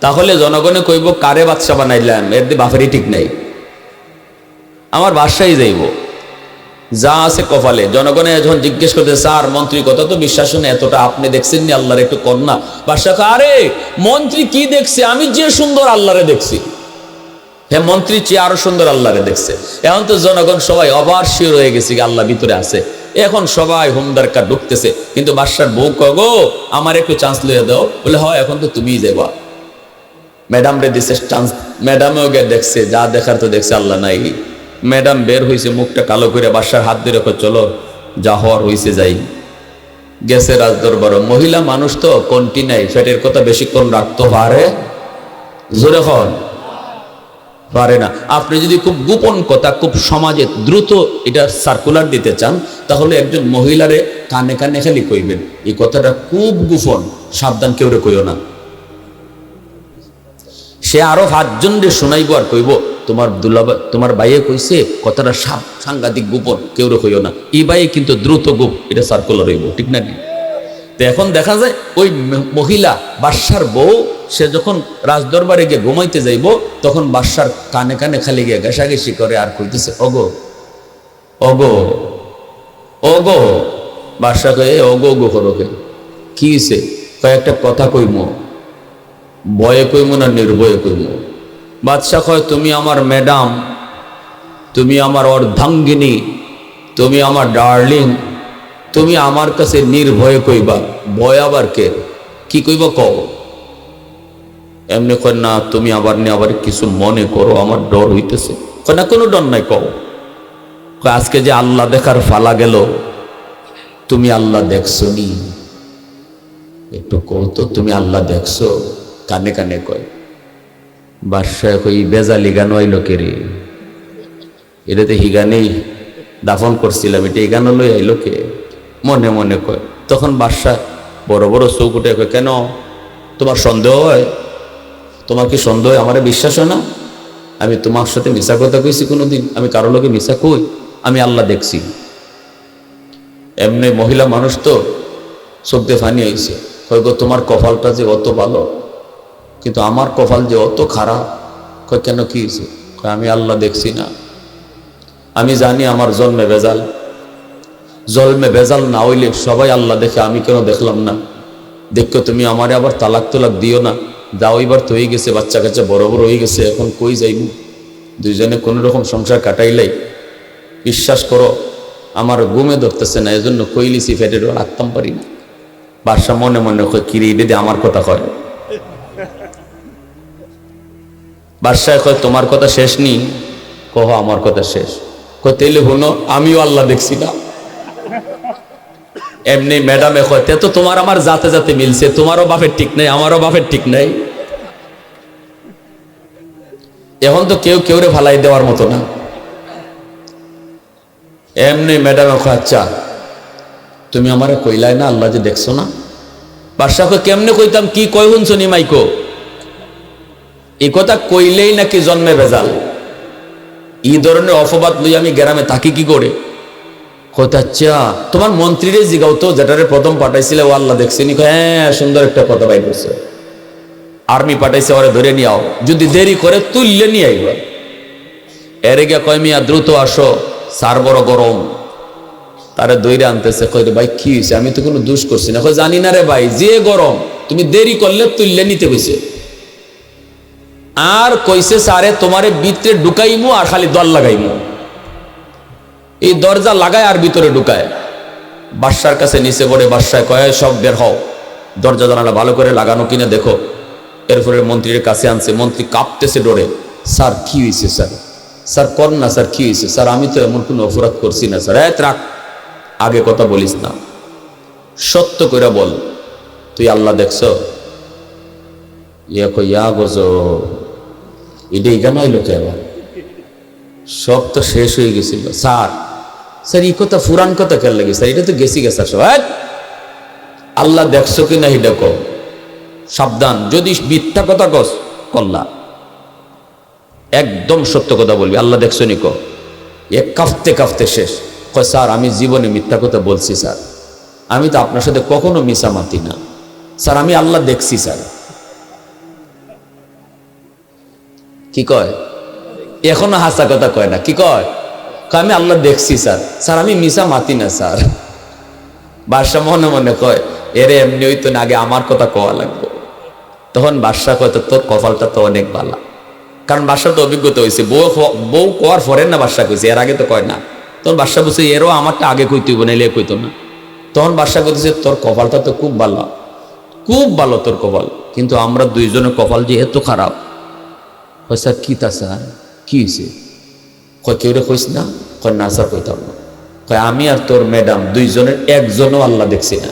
তাহলে জনগণে কইব কারে বাদশা বানাইলাম, এর দিয়ে বাফেরই ঠিক নাই, আমার বাদশাই যাইব যা আছে কপালে। জনগণে যখন জিজ্ঞেস করতে স্যার মন্ত্রী কথা তো বিশ্বাস নেই, এতটা আপনি দেখছেন নি আল্লাহর, একটু কন্যা। বাদশাহ আরে মন্ত্রী কি দেখছে, আমি যে সুন্দর আল্লাহরে দেখছি। হ্যাঁ, মন্ত্রী চেয়ে আরো সুন্দর আল্লাহরে দেখছে। এখন তো জনগণ সবাই অবার শিওর হয়ে গেছে আল্লাহ ভিতরে আছে। এখন সবাই হোমদারকা ঢুকতেছে, কিন্তু বাদশার বউ কগো আমার একটু চান্স লইয়া দাও। বলে হয় এখন তো তুমিই যাবা। ম্যাডাম রে দিছে চান্স, ম্যাডামেও গে দেখছে, যা দেখার তো দেখছে আল্লাহ নাই। ম্যাডাম বের হয়েছে, মুখটা কালো করে বাদশার হাত ধরে চলো যা হওয়ার হয়েছে যাই। গেছে রাজদরবার। মহিলা মানুষ তো কোনটি নাই, ফ্যাটের কথা বেশিক্ষণ রাখতে পারে? জোরে হন পারে না। আপনি যদি খুব গোপন কথা খুব সমাজে দ্রুত এটা সার্কুলার দিতে চান, তাহলে একজন মহিলারে কানে কানে খালি কইবেন এই কথাটা খুব গোপন, সাবধান কেউ রে কইও না। সে আরো 5 জন রে শোনাইব আর কইব তোমার দুলাবা তোমার ভাইয়ে কইছে কথাটা সাংঘাতিক গোপন, কেউ রে কইও না। এই ভাইয়ে কিন্তু দ্রুত গোপ এটা সার্কুলার হইব, ঠিক না? তো এখন দেখা যায় ওই মহিলা বাদশার বউ, সে যখন রাজদরবারে গিয়ে ঘুমাইতে যাইব, তখন বাদশার কানে কানে খালি গিয়ে ঘেঁষাঘেঁষি করে আর কইতেছে ওগো ওগো ওগো। বাদশা কয়ে ওগো ওগো করো কে? কি হইছে? কয়েকটা কথা কইমো, ভয়ে কইমো না নির্ভয়ে কইমো? বাদশা কয় তুমি আমার ম্যাডাম, তুমি আমার অর্ধাঙ্গিনী, তুমি আমার ডার্লিং, তুমি আমার কাছে নির্ভয়ে কইবা, ভয় আবার কে? কি কইবা কও? এমনি কয় না তুমি আবার নে আবার কিছু মনে করো, আমার ডর হইতেছে। কয় না কোনো ডর নাই, কও। আজকে যে আল্লাহ দেখার ফালা গেল, তুমি আল্লাহ দেখছো নি? একটু কও তো তুমি আল্লাহ দেখছো? কানে কানে কয়। বাদশাহ কই বেজালি গান আইলো কে রে? এটাতে হিগানেই দাফন করছিলাম, এটা এই গান লই আইলো কে? মনে মনে কয়। তখন বাদশাহ বড় বড় চোখ উঠে কয় কেন তোমার সন্দেহ হয়? তোমার কি সন্দেহ হয়? আমার বিশ্বাস হয় না? আমি তোমার সাথে মিশা কথা কইছি কোনোদিন? আমি কারো লোকে মিশা কই? আমি আল্লাহ দেখছি। এমনি মহিলা মানুষ তো চোখ দিয়ে ফানি আইছে। কয় গো তোমার কপালটা যে অত ভালো, কিন্তু আমার কপাল যে অত খারাপ। কয় কেন কি হয়েছে? কয় আমি আল্লাহ দেখছি না। আমি জানি আমার জন্মে ভেজাল, জন্মে ভেজাল না হইলে সবাই আল্লাহ দেখে, আমি কেন দেখলাম না? দেখো তুমি আমারে আবার তালাক তোলাক দিও না। যাও এবার তো হয়ে গেছে, বাচ্চা কাচ্চা বড় বড় হয়ে গেছে, এখন কই যাইব? দুইজনে কোনো রকম সংসার কাটাইলাই। বিশ্বাস করো আমার ঘুমে ধরতেছে না, এজন্য কইলিছি ফেটের রাখতাম পারি না। বাদশা মনে মনে কয় কিরে দিদি আমার কথা কয়। বাদশাহ কয় তোমার কথা শেষ নি? কহ আমার কথা শেষ। কয় তেলে হনো আমিও আল্লাহ দেখছি না। এমনি ম্যাডামে কয় তে তো তোমার আমার জাতে জাতে মিলছে, তোমারও বাপের ঠিক নাই আমারও বাপের ঠিক নাই। এখন তো কেউ কেউরে ফালাই দেওয়ার মতো না। এমনি ম্যাডাম, আচ্ছা তুমি আমারে কইলাই না আল্লাহ যে দেখছো না? বাদশাহকে কেমনে কইতাম, কি কই শুনছো নি মাইকো? এই কথা কইলেই নাকি জন্মে ভেজাল। এই ধরনের অপবাদ লই আমি গ্রামে থাকি কি করে? কথা আচ্ছা তোমার মন্ত্রীরে জিগাও তো, যেটারে প্রথম পাঠাইছিলে ও আল্লাহ দেখছেনি? হ্যাঁ, সুন্দর একটা কথা বাই করছে। আর্মি পাঠাইছে, ওরে ধরে নিয়ে আও, যদি দেরি করে তুললে নিয়ে আইব। এর গিয়া কয় মিয়া দ্রুত আসো, সার বড় গরম। তারে দইরে আনতেছে, কই রে ভাই কি হয়েছে? আমি তো কোনো দোষ করছি না। কই জানি না রে ভাই, যে গরম, তুমি দেরি করলে তুললে নিতে কইছে। আর কইছে সারে তোমারে ভিতরে ঢুকাইমু আর খালি দর লাগাইমু। এই দরজা লাগায় আর ভিতরে ঢুকায়। বাদশার কাছে নিচে পড়ে বাদশায় কয় সব বের হও, দরজা জানালা ভালো করে লাগানো কিনা দেখো। এরপরে মন্ত্রীর কাছে আনছে, মন্ত্রী কাঁপতেছে ডরে। স্যার কি হয়েছে স্যার? স্যার কর না স্যার, কি হয়েছে স্যার? আমি তো এমন কোনো অপরাধ করছি না স্যার। রাখ, আগে কথা বলিস না, সত্য করে বল, তুই আল্লাহ দেখছ? ইয়া কই ইয়া গজ এটা এখানে আইলো কে? আবার সব তো শেষ হয়ে গেছিল স্যার। স্যার এই কথা পুরান কথা কেন লাগে স্যার? এটা তো গেছি গেছে সব। আল্লাহ দেখছো কিনা এটা কো, সাবধান, যদি মিথ্যা কথা কস কল্লা, একদম সত্য কথা বলবি। আল্লাহ দেখছো নি কো। এক কাঁপতে কাঁপতে শেষ। কয় স্যার আমি জীবনে মিথ্যা কথা বলছি স্যার, আমি তো আপনার সাথে কখনো মিশামাতি না স্যার, আমি আল্লাহ দেখছি স্যার। কি কয়? এখনো হাসা কথা কয় না, কি কয়? আমি আল্লাহ দেখছি স্যার, স্যার আমি মিশা মাতি না স্যার। বাদশা মনে মনে কয় এরে এমনি হইতো না, আগে আমার কথা কওয়া লাগবে। তখন বাদশা কয় তোর কপালটা তো অনেক ভালো, কারণ বাদশার তো অভিজ্ঞতা হয়েছে, বউ কোয়ার ফরেন না বাদশা কইছে, এর আগে তো কয় না। তখন বাদশা বলছে এরও আমারটা আগে কইতে হইব, নাইলে কইতো না। তখন বাদশা কইতেছে তোর কপালটা তো খুব ভালো, খুব ভালো তোর কপাল, কিন্তু আমরা দুইজনের কপাল যে এত খারাপ। কয় স্যার কি তা স্যার, কি হয়েছে? কয় কেউ রে কইস না? কয় না স্যার কইতাম না। কয় আমি আর তোর ম্যাডাম দুইজনের একজনও আল্লাহ দেখছি না।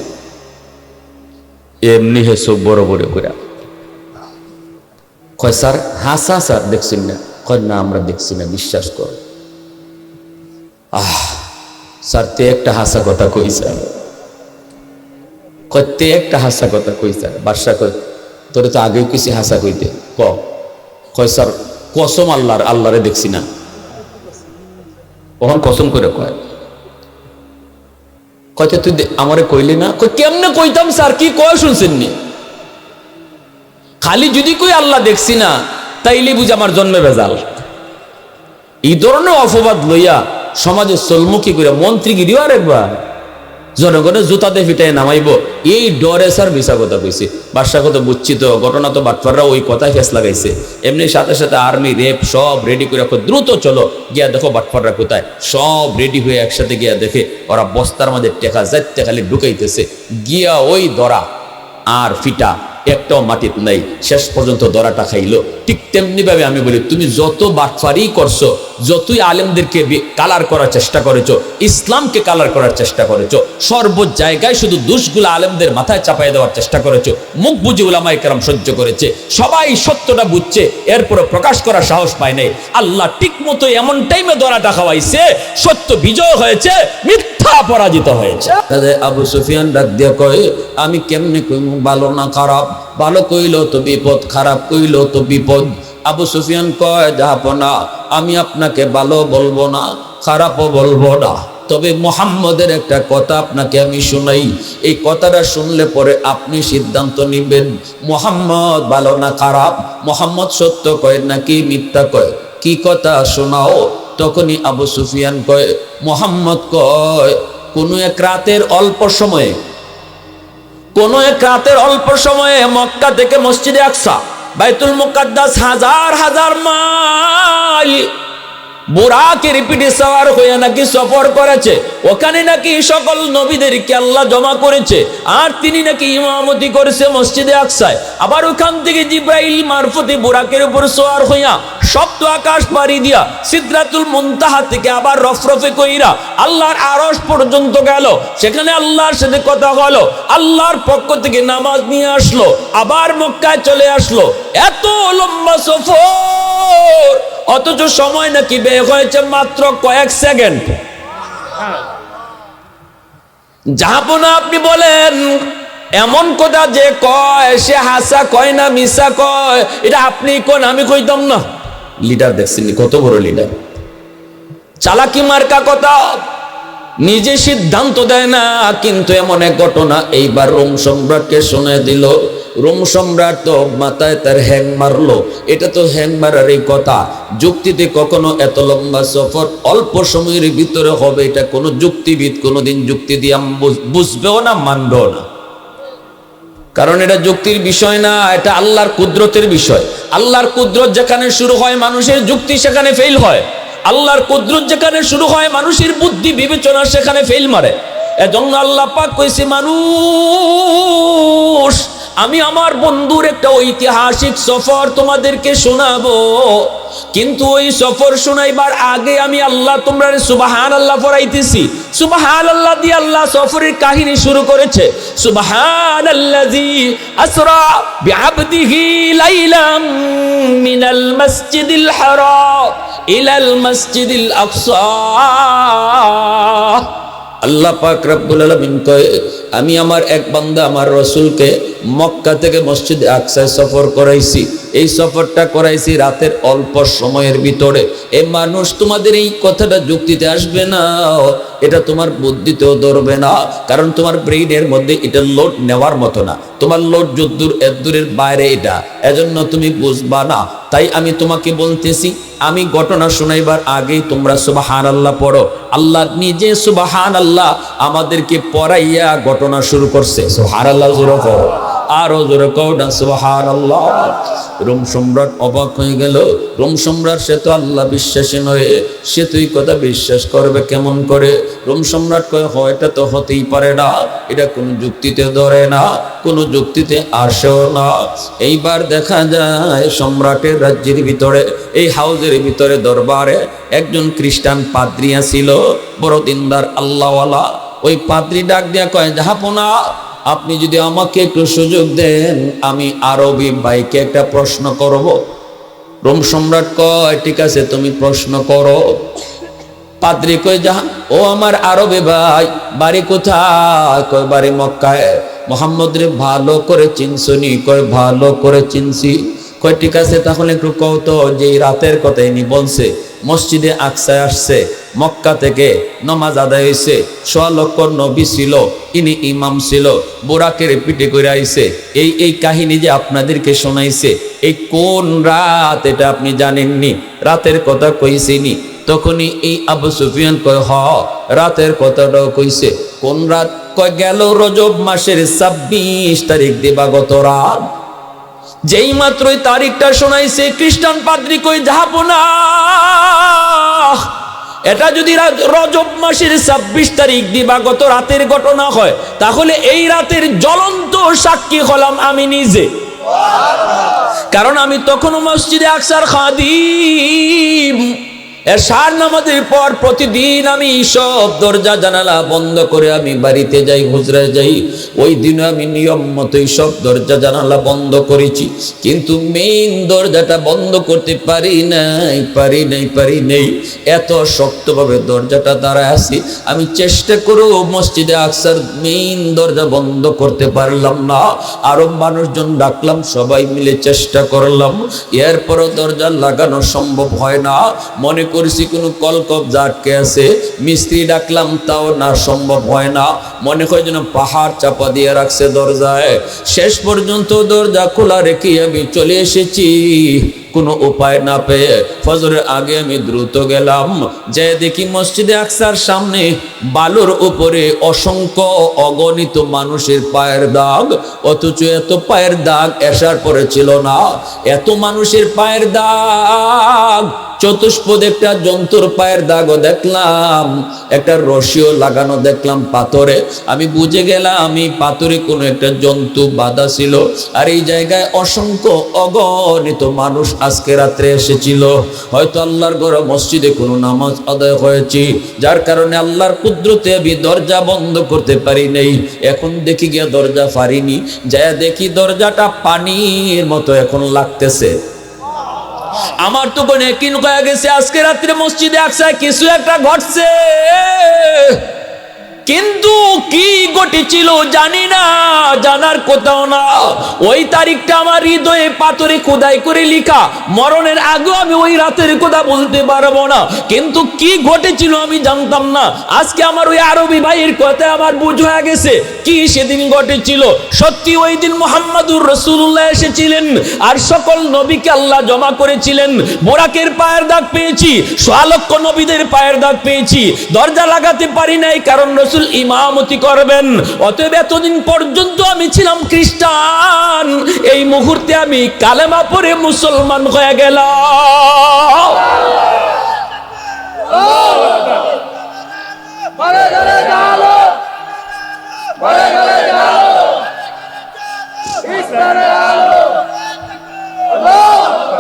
এমনি হে চোখ বড় বড় করে। কয় স্যার হাসা স্যার দেখছেন না? কয় না আমরা দেখছি না, বিশ্বাস কর। স্যার তে একটা হাসা কথা কই স্যার। কয় তে একটা হাসা কথা কই স্যার। বাদশা কয় তোরে তো আগেও কিছু হাসা কইতে কয় স্যার কসম আল্লাহর, আল্লাহরে দেখছি না। কখন কসম করে কয়। কয়টা তুই আমারে কইলি না? কই কেমনে কইতাম স্যার, কি কয় শুনছেননি? খালি যদি কই আল্লাহ দেখছি না, তাইলে বুঝি আমার জন্মে ভেজাল। এই ধরনের অপবাদ লইয়া সমাজে চলমুখী করে মন্ত্রীগিরিও আরেকবার জনগণের জুতাতে ফিটাই নামাইব, এই ডরে স্যার মিশা কথা কইছে। বাদশা কথা বুঝছি তো, ঘটনা তো বাটফাররা ওই কথাই ফেস লাগাইছে। এমনি সাথে সাথে আর্মি রেপ সব রেডি করে রাখো, দ্রুত চলো গিয়া দেখো বাটফাররা কোথায়। সব রেডি হয়ে একসাথে গিয়া দেখে ওরা বস্তার মধ্যে টেকা যাইতে খালি ঢুকাইতেছে। গিয়া ওই দরা আর ফিটা একটাও মাটিত নাই, শেষ পর্যন্ত দরাটা খাইলো। ঠিক তেমনি ভাবে আমি বলি, তুমি যত বাটফারি করছো, যতই আলেমদেরকে কালার করার চেষ্টা করেছো, ইসলামকে কালার করার চেষ্টা করেছো, সর্ব জায়গায় শুধু দোষগুলো আলেমদের মাথায় চাপাই দেওয়ার চেষ্টা করেছো। মুখ বুঝে উলামায়ে কেরাম সহ্য করেছে, সবাই সত্যটা বুঝছে, এরপরে প্রকাশ করার সাহস পায় নাই। আল্লাহ ঠিক মতো এমন টাইমে দরাটা খাওয়াইছে, সত্য বিজয় হয়েছে, মিথ্যা পরাজিত হয়েছে। আবু সুফিয়ান ডাক দিয়া কয় আমি কেমনে কইমু ভালো না খারাপ? ভালো কইলো তো বিপদ, খারাপ কইলো তো বিপদ। আবু সুফিয়ান কয় জাহাপনা, আমি আপনাকে ভালো বলবো না, খারাপও বলবো না, তবে মোহাম্মদের একটা কথা আপনাকে আমি শোনাই। এই কথাটা শুনলে পরে আপনি সিদ্ধান্ত নিবেন মোহাম্মদ ভালো না খারাপ, মোহাম্মদ সত্য কয় নাকি মিথ্যা কয়। কি কথা শোনাও? তখনই আবু সুফিয়ান কয় মোহাম্মদ কয় কোনো এক রাতের অল্প সময়ে, কোনো এক রাতের অল্প সময়ে মক্কা থেকে মসজিদে আকসা বাইতুল মুকাদ্দাস হাজার হাজার মাইল বুরাকের পিঠে সওয়ার হয়ে নাকি সফর করেছে। ওখানে নাকি সকল নবীদেরকে আল্লাহ জমা করেছে, আর তিনি নাকি ইমামতি করেছে মসজিদে আকসায়। আবার ওখান থেকে জিব্রাইল মারফতে বুরাকের উপর সওয়ার হইয়া সপ্ত আকাশ পাড়ি দিয়া সিদরাতুল মুনতাহা থেকে আবার রফরফে কইরা আল্লাহর আরশ পর্যন্ত গেল। সেখানে আল্লাহর সাথে কথা হলো, আল্লাহর পক্ষ থেকে নামাজ নিয়ে আসলো, আবার মক্কায় চলে আসলো। এত লম্বা সফর, অথচ সময় নাকি ব্যয় হয়েছে মাত্র কয়েক সেকেন্ড। জাহাপনা আপনি বলেন এমন কথা যে কয় সে হাসা কয় না মিশা কয়, এটা আপনি কোন আমি কইতাম না। লিডার দেখছেন কত বড় লিডার, চালাকি মার্কা কথা, নিজে সিদ্ধান্ত দেয় না। কিন্তু এমন এক ঘটনা এইবার রোম সম্রাটকে শুনে দিল। রোম সম্রাট তো মাথায় তার হ্যাং মারলো, এটা তো হ্যাং মারারই কথা। যুক্তিতে কখনো এত লম্বা সফর অল্প সময়ের ভিতরে হবে, এটা কোনো যুক্তিবিদ কোনোদিন যুক্তি দিয়ে বুঝবেও না, মানবেও না। কারণ এটা যুক্তির বিষয় না, এটা আল্লাহর কুদরতের বিষয়। আল্লাহর কুদরত যেখানে শুরু হয় মানুষের যুক্তি সেখানে ফেল হয়। আল্লাহর কুদরত যেখানে শুরু হয় মানুষের বুদ্ধি বিবেচনা সেখানে ফেল মারে। এজন্য আল্লাহ পাক কইছে, মানুষ আমি আমার বন্ধুর একটা ঐতিহাসিক সফর তোমাদেরকে শোনাবো, কিন্তু ওই সফর শোনাইবার আগে আমি আল্লাহ তোমরা সুবহানাল্লাহ পড়াইতেছি। সুবহানাল্লাহ দিয়ে আল্লাহ সফরের কাহিনী শুরু করেছে। সুবহানাল্লাযী আসরা বিআবদিহি লাইলাম মিনাল মসজিদিল হারাম ইলাল মসজিদিল আকসা। আল্লাহ পাক রব্বুল আলামিন কয়, আমি আমার এক বান্দা আমার রাসূলকে মক্কা থেকে মসজিদে আকসায় সফর করাইছি। এই সফরটা করাইছি রাতের অল্প সময়ের ভিতরে। এ মানুষ তোমাদের এই কথাটা যুক্তিতে আসবে না, এটা তোমার বুদ্ধিতেও ধরবে না, কারণ তোমার ব্রেইনের মধ্যে এটা লোড নেওয়ার মতো না। তোমার লোড যদ্দূর এদ্দূরের বাইরে এটা, এজন্য তুমি বুঝবা না। তাই আমি তোমাকে বলতেছি, আমি ঘটনা শোনাইবার আগেই তোমরা সুবহানাল্লাহ পড়ো। আল্লাহ নিজে সুবহানাল্লাহ আমাদেরকে পড়াইয়া ঘটনা শুরু করছে। সুবহানাল্লাহ জোরে পড়ো, আরো জোরে কও না সুবহানাল্লাহ। রোম সম্রাট অবাক হয়ে গেল। রোম সম্রাট সে তো আল্লাহ বিশ্বাসী নয়, সে তুই কথা বিশ্বাস করবে কেমন করে? রোম সম্রাট কয়, হয় এটা তো হতেই পারে না, এটা কোনো যুক্তিতে ধরে না, কোনো যুক্তিতে আসেও না। এইবার দেখা যায় সম্রাটের রাজ্যের ভিতরে, এই হাউজের ভিতরে দরবারে একজন খ্রিস্টান পাদ্রী ছিল, বড় দিনদার আল্লাহওয়ালা। ওই পাদ্রী ডাক দিয়া কয়, জাহাপনা আপনি যদি আমাকে একটু সুযোগ দেন, আমি আরবি ভাইকে একটা প্রশ্ন করব। রোম সম্রাট কয়, ঠিক আছে তুমি প্রশ্ন করো। পাদ্রী কয়, যা ও আমার আরবি ভাই, বাড়ি কোথায়? কয় বাড়ি মক্কায়। মোহাম্মদ রে ভালো করে চিনছনি? কয় ভালো করে চিনছি। কয় ঠিক আছে তাহলে একটু কও তো, যে রাতের কথা ইনি বলছে মসজিদে আকসায় আসছে, মক্কা থেকে নামাজ আদায় হয়েছে, 1.25 লক্ষ নবী ছিল, ইনি ইমাম ছিল, বোরাকের পিঠে করে আইছে, এই কাহিনী যে আপনাদেরকে শোনাইছে, এই কোন রাত এটা আপনি জানেননি? রাতের কথা কইছিনি? তখনই এই আবু সুফিয়ান কয়, হ রাতের কথাটাও কইছে। কোন রাত? কয় গেল রজব মাসের 26 তারিখ দিবাগত রাত। যেই মাত্রই তারিখটা শোনাইছে, খ্রিস্টান পাদ্রী কই, জাহাপনা এটা যদি রজব মাসের 26 তারিখ দিবাগত রাতের ঘটনা হয়, তাহলে এই রাতের জ্বলন্ত সাক্ষী হলাম আমি নিজে। কারণ আমি তখনও মসজিদে আকসার খাদিম। এশার নামাজের পর প্রতিদিন আমি সব দরজা জানালা বন্ধ করে আমি বাড়িতে যাই, হুজরায় যাই। ওই দিন আমি নিয়ম মতোই সব দরজা জানালা বন্ধ করেছি, কিন্তু মেইন দরজাটা বন্ধ করতে পারি নাই। এত শক্তভাবে দরজাটা দাঁড়ায় আছি, আমি চেষ্টা করেও মসজিদে আকসার মেইন দরজা বন্ধ করতে পারলাম না। আরো মানুষজন ডাকলাম, সবাই মিলে চেষ্টা করলাম, এরপরও দরজা লাগানো সম্ভব হয় না। মনে করছি কোনো কলকব আটকে আছে, মিস্ত্রি ডাকলাম, তাও না, সম্ভব হয় না। মনে হয় যেন পাহাড় চাপা দিয়ে রাখছে দরজায়। শেষ পর্যন্ত দরজা খোলা রেখে আমি চলে এসেছি, কোনো উপায় না পেয়ে ফজরের আগে আমি দ্রুত গেলাম, যে দেখি মসজিদে আকসার সামনে বালুর উপরে অসংখ্য অগণিত মানুষের পায়ের দাগ। অথচ এত পায়ের দাগ এশার পরে ছিল না, এত মানুষের পায়ের দাগ। চতুষ্পদ একটা জন্তুর পায়ের দাগও দেখলাম, একটা রশিও লাগানো দেখলাম পাথরে। আমি বুঝে গেলাম আমি পাথরে কোনো একটা জন্তু বাঁধা ছিল, আর এই জায়গায় অসংখ্য অগণিত মানুষ আজকে রাত্রে এসেছিল। হয়তো আল্লাহর ঘর মসজিদে কোনো নামাজ আদায় হয়েছে, যার কারণে আল্লাহর কুদরতে আমি দরজা বন্ধ করতে পারি নাই। এখন দেখি গিয়া দরজা পারিনি, যা দেখি দরজাটা পানির মতো এখন লাগতেছে। আমার তো কোন একিন হয়ে গেছে আজকে রাত্রে মসজিদে আকসায় কিছু একটা ঘটছে, কিন্তু কি ঘটেছিল জানি না, জানার কোথাও না। ওই তারিখটা আমার হৃদয়ে পাথরে খোদাই করে লেখা, মরণের আগেও আমি ওই রাতের কথা বলতে পারবো না, কিন্তু কি ঘটেছিল আমি জানতাম না। আজকে আমার ওই আরবি ভাইয়ের কথা আমার বুঝ হয়ে গেছে কি সেদিন ঘটেছিল। সত্যি ওই দিন মুহাম্মাদুর রাসূলুল্লাহ এসেছিলেন আর সকল নবীকে আল্লাহ জমা করেছিলেন। বোরাকের পায়ের দাগ পেয়েছি, সোয়ালক্ষ নবীদের পায়ের দাগ পেয়েছি, দরজা লাগাতে পারি নাই কারণ রাসূল ইমামতি করবেন। অতএব এতদিন পর্যন্ত আমি ছিলাম খ্রিস্টান, এই মুহূর্তে আমি কালেমা পড়ে মুসলমান হয়ে গেলাম।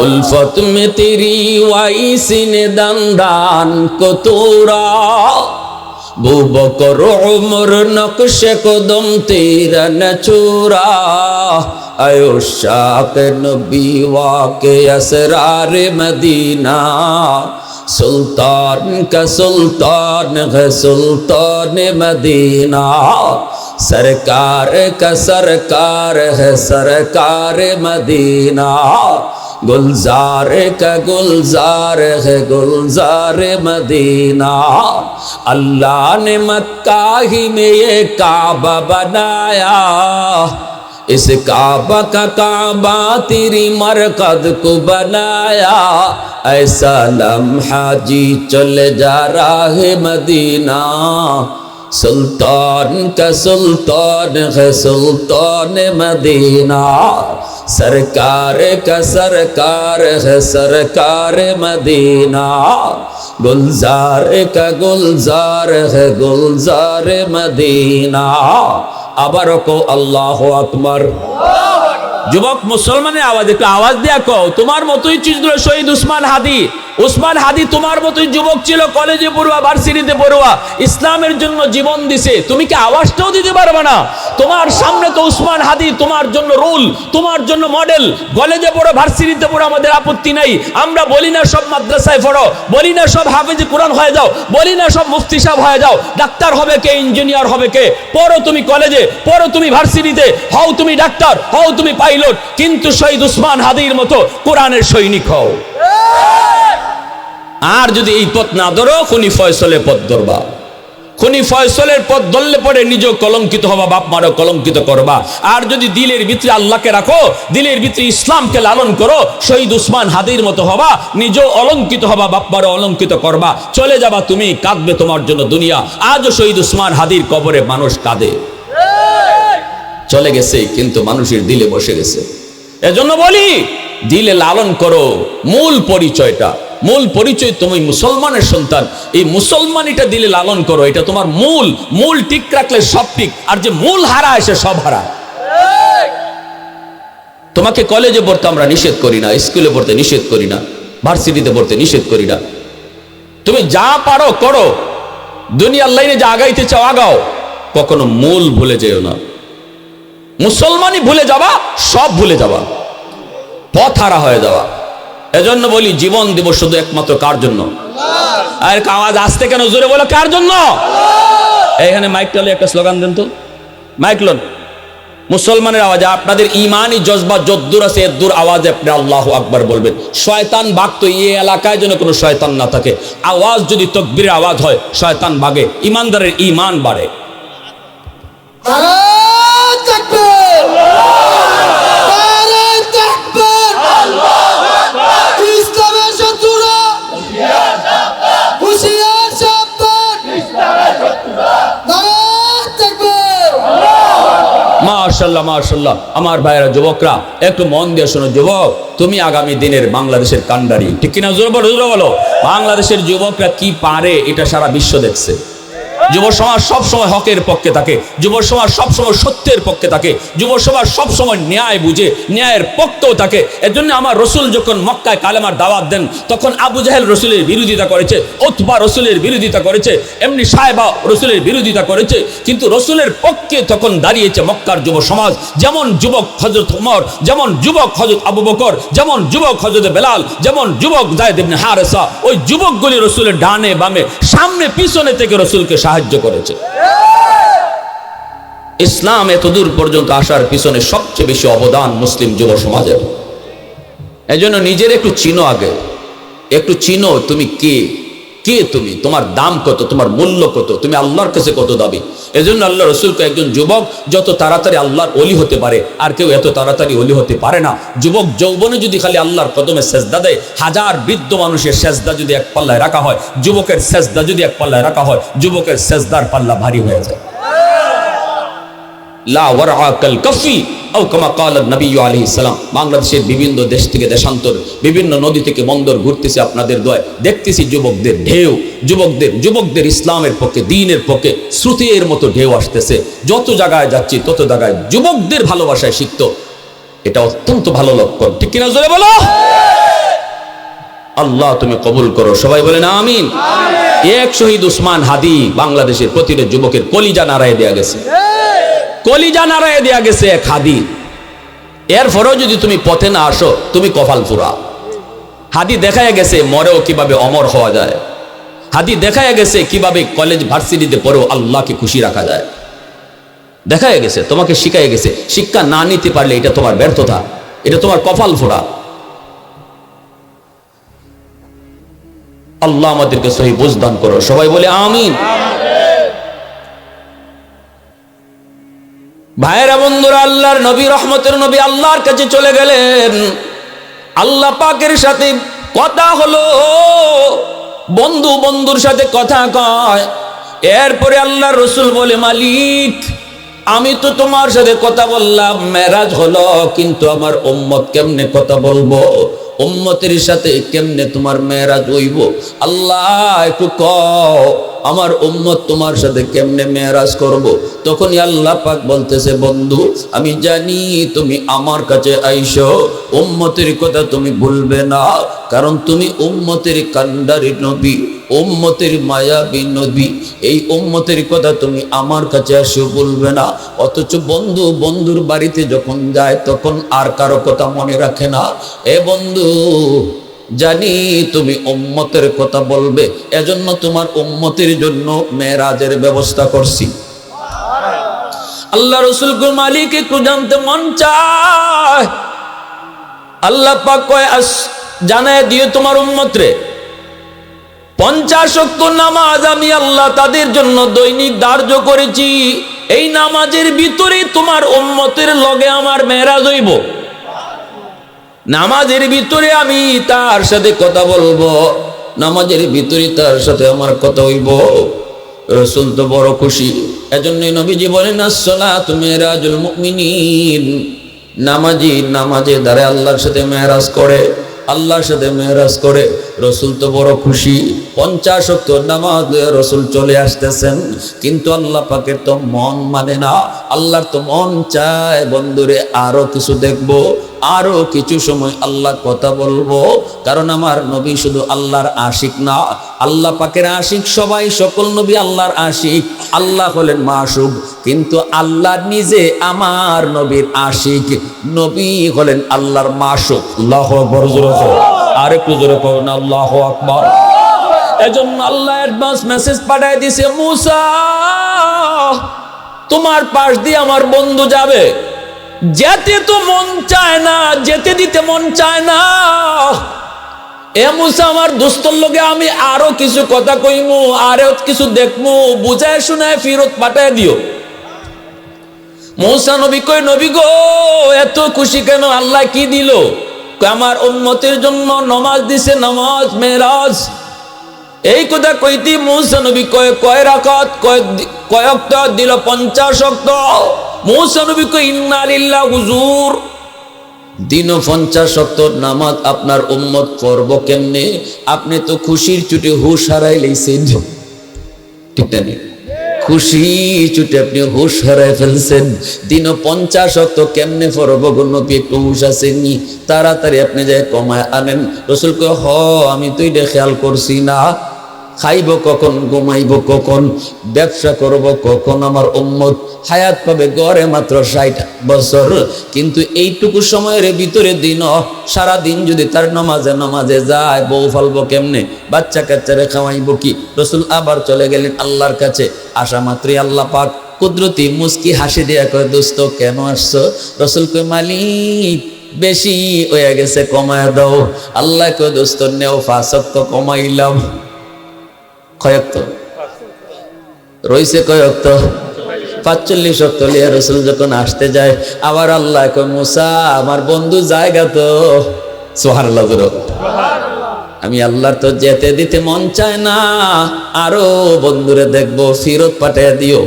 उल्फत में तेरी वाई सीने दंदान को तोरा, बू बकर उमर नक्श कदम तेरा न छोरा, आयो शाक नबी वाके असरार मदीना, सुल्तान का सुल्तान है सुल्तान मदीना, सरकार का सरकार है सरकार मदीना, गुलजार का गुलजार है गुलजार मदीना, अल्लाह ने मक्का ही में ये काबा बनाया, इस काबा का काबा तेरी मरकद को बनाया, ऐसा लम्हा जी चले जा रहा है मदीना, सुल्तान का सुल्तान है सुल्तान मदीना, सरकार का सरकार है सरकार मदीना, गुलजार का गुलजार है गुलजार मदीना। আবারও কও আল্লাহু আকবার। যুবক মুসলমানের আওয়াজ, একটু আওয়াজ দিয়া কও। তোমার মতোই ছিল শহীদ উসমান হাদি। উসমান হাদি তোমার মতোই যুবক ছিল, কলেজে পড়ুয়া, ভার্সিটিতে পড়ুয়া, ইসলামের জন্য জীবন দিছে। তুমি কি আওয়াজটাও দিতে পারবে না? তোমার সামনে তো উসমান হাদি তোমার জন্য রোল, তোমার জন্য মডেল। কলেজে পড়ো, ভার্সিটিতে পড়ো, আমাদের আপত্তি নাই। আমরা বলি না সব মাদ্রাসায় পড়ো, বলি না সব হাফেজে কোরআন হয়ে যাও, বলি না সব মুফতি সাহেব হয়ে যাও। ডাক্তার হবে কে, ইঞ্জিনিয়ার হবে কে? পড়ো তুমি কলেজে, পড়ো তুমি ভার্সিটিতে, হও তুমি ডাক্তার, হও তুমি পাইলট, কিন্তু শহীদ উসমান হাদির মতো কোরআনের সৈনিক হও। আর যদি এই পথ না ধরো, খুনি ফয়সলের পথ ধরবা। খুনি ফয়সলের পথ ধরলে পরে নিজেও কলঙ্কিত হবা, বাপ মারও কলঙ্কিত করবা। আর যদি দিলের ভিতরে আল্লাহকে রাখো, দিলের ভিতরে ইসলামকে লালন করো, শহীদ উসমান হাদির মতো হবা, নিজেও অলঙ্কিত হবা, বাপ মারও অলঙ্কিত করবা। চলে যাবা তুমি, কাঁদবে তোমার জন্য দুনিয়া। আজও শহীদ উসমান হাদির কবরে মানুষ কাঁদে। চলে গেছে কিন্তু মানুষের দিলে বসে গেছে। এজন্য বলি, দিলে লালন করো। মূল পরিচয়টা, মূল পরিচয় তুমি মুসলমানের সন্তান, এই মুসলমানিটা দিলে লালন করো। এটা তোমার মূল। মূল ঠিক রাখলে সব ঠিক, আর যে মূল হারায় সে সব হারায়। তোমাকে কলেজে পড়তে আমরা নিষেধ করি না, স্কুলে পড়তে নিষেধ করি না, ভার্সিটিতে পড়তে নিষেধ করি না। তুমি যা পারো করো, দুনিয়ার লাইনে যা আগাইতে চাও আগাও, কখনো মূল ভুলে যেও না। মুসলমানই ভুলে যাবা, সব ভুলে যাবা, পথ হারা হয়ে যাওয়া। এজন্য বলি, জীবন দেব শুধু একমাত্র কার জন্য? আর আওয়াজ আসতে কেন, জোরে বলো, কার জন্য? এখানে মাইক টালে একটা স্লোগান দেন তো, মাইক লোন। মুসলমানের আওয়াজ, আপনাদের ইমানি জজবা যদ্দূর আছে এদ্দূর আওয়াজে আপনি আল্লাহু আকবার বলবেন। শয়তান বাগত এই এলাকায় যেন কোনো শয়তান না থাকে। আওয়াজ যদি তাকবীরের আওয়াজ হয়, শয়তান ভাগে, ইমানদারের ইমান বাড়ে। মাশাআল্লাহ মাশাআল্লাহ। আমার ভাইয়েরা, যুবকরা একটু মন দিয়ে শোনো। যুবক, তুমি আগামী দিনের বাংলাদেশের কান্ডারি, ঠিক কিনা? জোরে বলো, জোরে বলো। বাংলাদেশের যুবকরা কি পারে এটা সারা বিশ্ব দেখছে। যুব সমাজ সবসময় হকের পক্ষে থাকে, যুব সমাজ সবসময় সত্যের পক্ষে থাকে, যুব সমাজ সবসময় ন্যায় বুঝে, ন্যায়ের পক্ষেও থাকে। এজন্য আমার রসুল যখন মক্কায় কালেমার দাওয়াত দেন তখন আবু জাহেল রসুলের বিরোধিতা করেছে, উতবা রসুলের বিরোধিতা করেছে, এমনি সাহেবা রসুলের বিরোধিতা করেছে, কিন্তু রসুলের পক্ষে তখন দাঁড়িয়েছে মক্কার যুব সমাজ। যেমন যুবক হযরত ওমর, যেমন যুবক হযরত আবু বকর, যেমন যুবক হযরত বেলাল, যেমন যুবক যায়েদ ইবনে হারেসা, ওই যুবকগুলি রসুলের ডানে বামে সামনে পিছনে থেকে রসুলকে সাহায্য করেছে। ইসলাম এতদূর পর্যন্ত আসার পিছনে সবচেয়ে বেশি অবদান মুসলিম যুব সমাজের। এজন্য নিজের একটু চিনো, আগে একটু চিনো তুমি কে, কে তুমি, তোমার দাম কত, তোমার মূল্য কত, তুমি আল্লাহর কাছে কত দাবি। এজন্য আল্লাহ রসুলকে একজন যুবক যত তাড়াতাড়ি আল্লাহর ওলি হতে পারে, আর কেউ এত তাড়াতাড়ি ওলি হতে পারে না। যুবক যৌবনে যদি খালি আল্লাহর কদমে সেজদা দেয়, হাজার বৃদ্ধ মানুষের সেজদা যদি এক পাল্লায় রাখা হয়, যুবকের সেজদা যদি এক পাল্লায় রাখা হয়, যুবকের সেজদার পাল্লা ভারী হয়ে যায়। লা ওয়ারআ কাল কাফি আও কামা ক্বালা নবী আলাইহিস সালাম। বাংলাদেশের বিভিন্ন দেশ থেকে দেশান্তর, বিভিন্ন নদী থেকে বন্দর ঘুরতেছে আপনাদের দোয়ায়, দেখতেছি যুবকদের ঢেউ, যুবকদের ইসলামের পক্ষে, দ্বীনের পক্ষে শ্রুতির মতো ঢেউ আসতেছে। যত জায়গায় যাচ্ছি তত জায়গায় যুবকদের ভালোবাসায় সিক্ত। এটা অত্যন্ত ভালো লক্ষণ, ঠিক কিনা জোরে বলো। আল্লাহ তুমি কবুল করো, সবাই বলেন আমিন। এক শহীদ উসমান হাদি বাংলাদেশের প্রতিটা যুবকের কলিজা নাড়ায় দেয়া গেছে, কলিজা নাড়ায় দেয়া গেছে এক হাদি। এরপরেও যদি তুমি পথে না আসো তুমি কপাল পুরা। হাদি দেখায় গেছে মরেও কিভাবে অমর হওয়া যায়, হাদি দেখায় গেছে কিভাবে কলেজ ভার্সিটিতে পড়েও আল্লাহকে খুশি রাখা যায়, দেখায় গেছে, তোমাকে শিখায় গেছে। শিক্ষা না নিতে পারলে এটা তোমার ব্যর্থতা, এটা তোমার কপাল ফোড়া। আল্লাহ আমাদেরকে সহি বুঝ দান করো, সবাই বলে আমিন। ভাইয়েরা বন্ধুরা, আল্লাহর নবী, রহমতের নবী আল্লাহর কাছে চলে গেলেন। আল্লাহ পাকের সাথে কথা হলো, বন্ধু বন্ধুর সাথে কথা কয়। এরপরে আল্লাহ রসুল বলে, মালিক আমি তো তোমার সাথে কথা বললাম, মেরাজ হলো, কিন্তু আমার উম্মত কেমনে কথা বলবো, উম্মতের সাথে কেমনে তোমার মেরাজ হইব? আল্লাহ একটু কও, আমার উম্মত তোমার সাথে কেমনে মেরাজ করব? তখনই আল্লাহ পাক বলতেছে, বন্ধু আমি জানি তুমি আমার কাছে আইসো, উম্মতের কথা তুমি ভুলবে না, কারণ তুমি উম্মতের কান্ডারি নবী, উম্মতের মায়াবী নবী। এই উম্মতের কথা তুমি আমার কাছে আসো বলবে না। অথচ বন্ধু বন্ধুর বাড়িতে যখন যায় তখন আর কারো কথা মনে রাখে না। এ বন্ধু জানি তুমি উম্মতের কথা বলবে, এজন্য তোমার উম্মতের জন্য মেরাজের ব্যবস্থা করছি। আল্লাহ রসুল মালিক একটু জানতে মন চায়। আল্লাহ পাক কয়, জানায় দিও তোমার উম্মতরে 50 ওয়াক্ত নামাজ আমি আল্লাহ তাদের জন্য দৈনিক ধার্য করেছি। এই নামাজের ভিতরে তোমার উম্মতের লগে আমার মেরাজ হইব, নামাজের ভিতরে আমি তার সাথে কথা বলবো, নামাজের ভিতরে তার সাথে আমার কথা হইব। রাসূল তো বড় খুশি। এজন্যই নবীজি বলেন, আসসালাতু মিরাজুল মুমিনিন, নামাজি নামাজে দ্বারা আল্লাহর সাথে মেরাজ করে, আল্লাহর সাথে মেরাজ করে। রসুল তো বড় খুশি। 50 ওয়াক্ত নামাজ রসুল চলে আসতেছেন, কিন্তু আল্লাহ পাকের তো মন মানে না। আল্লাহর তো মন চায়, বন্ধুরে আরো কিছু দেখবো, আরো কিছু সময় আল্লাহ কথা বলবো। কারণ আমার নবী শুধু আল্লাহর আশিক না, আল্লাহ পাকের আশিক সবাই, সকল নবী আল্লাহর আশিক। আল্লাহ হলেন মাসুক, কিন্তু আল্লাহ নিজে আমার নবীর আশিক। নবী হলেন আল্লাহর মাসুক। আল্লাহু আকবার, জোরে করো, আর একটু জোরে করো না, আল্লাহু আকবার। এজন্য আল্লাহ অ্যাডভান্স মেসেজ পাঠায় দিয়েছে, মুসা তোমার পাশ দিয়ে আমার বন্ধু যাবে, যেতে তো মন চায় না, যেতে দিতে মন চায় না। এ মুসা আমার দোস্তর লগে আমি আরো কিছু কথা কইমু, আরো কিছু দেখমু, বুঝায় শুনায় ফিরত পাঠায় দিও। মুসা নবী কই, নবী গো এত খুশি কেন? আল্লাহ কি দিল? আমার উম্মতের জন্য নামাজ দিছে, নামাজ মেরাজ। এই কথা কইতি মুসা নবী কয় রাকাত, কয় ওয়াক্ত দিল? 50 ওয়াক্ত। মুসা নবী কয়, ইন্না লিল্লাহি হুজুর, দিন 50 ওয়াক্ত নামাজ আপনার উম্মত করব কেমনে? আপনি তো খুশির চুটে হুশ হারাই লইছেন, ঠিক না? খুশি ছুটে আপনি হুশ হারায় ফেলছেন। দিনও 50 ওয়াক্ত কেমনে পড়ব গো নবী, একটু হুশ আসেনি, তাড়াতাড়ি আপনি যে কমায় আনেন। রাসূল কয় হ আমি তো এটা খেয়াল করছি না, খাইব কখন, ঘুমাইব কখন, ব্যবসা করব কখন, আমার উম্মত হায়াত পাবে গড়ে মাত্র 60 বছর, কিন্তু এইটুকু সময়ের ভিতরে দিন সারা দিন যদি তার নামাজে যায়, বউ ফালবো কেমনে, বাচ্চা কাচ্চারে খাওয়াইব কি। রাসূল আবার চলে গেলেন আল্লাহর কাছে। আসা মাত্রই আল্লাহ পাক কুদরতি মুস্কি হাসি দিয়া কয় দোস্ত কেন আসছো? রাসূল কয় মালিক বেশি হয়ে গেছে, কমায় দাও। আল্লাহ কয় দোস্ত নেও 5 ওয়াক্ত কমাইলাম। কয়ক্ত রইছে? কয়ক্ত? 45 ওয়াক্ত লিয়া রাসূল যখন আসতে যায়, আবার আল্লাহ কয় মুসা আমার বন্ধু জায়গা তো। সুবহানাল্লাহ। আমি আল্লাহর তো যেতে দিতে মন চায় না, আরো বন্ধুরে দেখবো, ফিরত পাঠিয়ে দিও।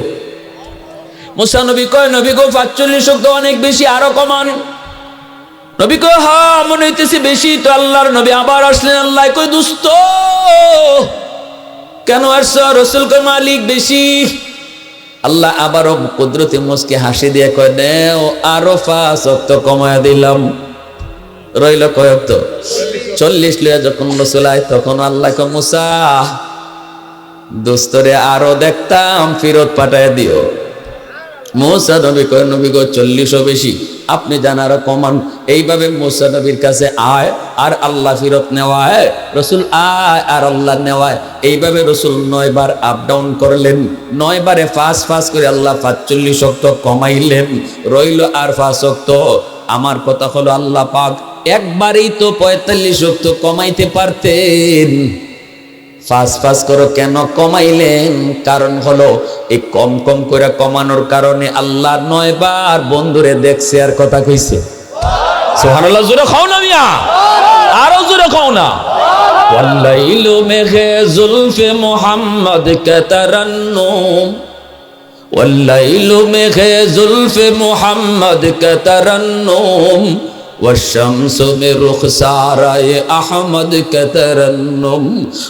মুসা নবী কয় নবী গো 45 ওয়াক্ত অনেক বেশি, আরো কমান। নবী কয় হ্যাঁ মনে হইতেছে বেশি। তো আল্লাহর নবী আবার আসলেন। আল্লাহ কয় দুস্থ কেন আসছো? রাসূল কয় মালিক বেশি। আল্লাহ আবারও কুদরতি মুস্কি হাসি দিয়ে কয় নেও আরো 5 ওয়াক্ত কমায় দিলাম। রইল কয় ওয়াক্ত? 40 লইয়া যখন রাসূল আয় তখন আল্লাহ কয় মুসা দোস্তরে আরো দেখতাম, ফিরত পাঠায় দিও। মুসা নবী কয় নবী গো 40ও বেশি, আপনি জান আরো কমান। এইভাবে মুসা নবীর কাছে আয় আর আল্লাহ ফিরত নেওয়ায়, রাসূল আয় আর আল্লাহ নেওয়ায়, এইভাবে রাসূল 9 বার আপ ডাউন করলেন। 9 বারে 5 করে আল্লাহ 45 ওয়াক্ত কমাইলেন। রইল আর 5 ওয়াক্ত। আমার কথা হলো আল্লাহ পাক একবারেই তো 45 ওয়াক্ত কমাইতে পারতেন। 5 করে কেন কমাইলেন? কারণ হলো এই কম কম করে কমানোর কারণে আল্লাহ 9 বার বন্ধুরে দেখছে আর কথা কইছে। সুবহানাল্লাহ। জোরে খাও না মিয়া, আরো জোরে খাও না। ওয়াল্লাইলু মেঘে জুলফে মুহাম্মদ কে তারান্নুম, ওয়াল্লাইলু মেঘে জুলফে মুহাম্মদ কে তারান্নুম, والشمس में रुखसाराए अहमद के तरन्नुम,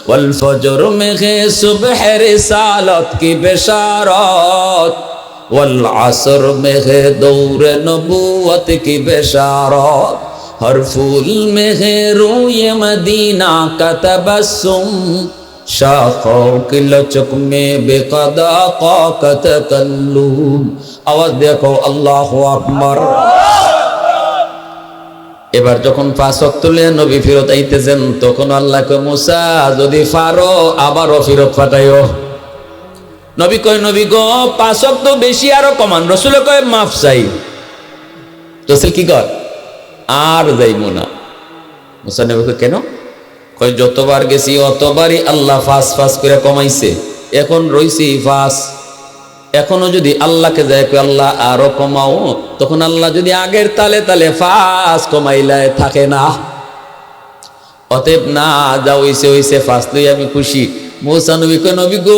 والفجر में है सुबह रिसालत की बेशारत, والعصر में है दौर नबूवत की बेशारत, हर फूल में है रूय मदीना का तबस्सुम, शाखों की लचक में बेकदा का तकल्लुम। आवाज देखो अल्लाहु আকবার। এবার যখন 5 ওয়াক্ত লিয়ে নবী ফিরত আইতেছেন তখন আল্লাহ কয় মুসা যদি পারো আবারও ফিরত পাঠাইও। নবী কয় নবী গো 5 ওয়াক্ত বেশি, আরো কমান। রাসূল কয় মাফ চাই। রাসূল কি কর আর যাইবো না। মুসা নবী কয় কেন? কয় যতবার গেছি অতবারই আল্লাহ 5 করে কমাইছে, এখন রইছি 5। এখনো যদি আল্লাহকে যায় আল্লাহ আরো কমাও, তখন আল্লাহ যদি আগের তালে 5 কমাইলায় থাকে না। অতএব না যা হইছে 5 লই আমি খুশি। মুসা নবী কয় নবী গো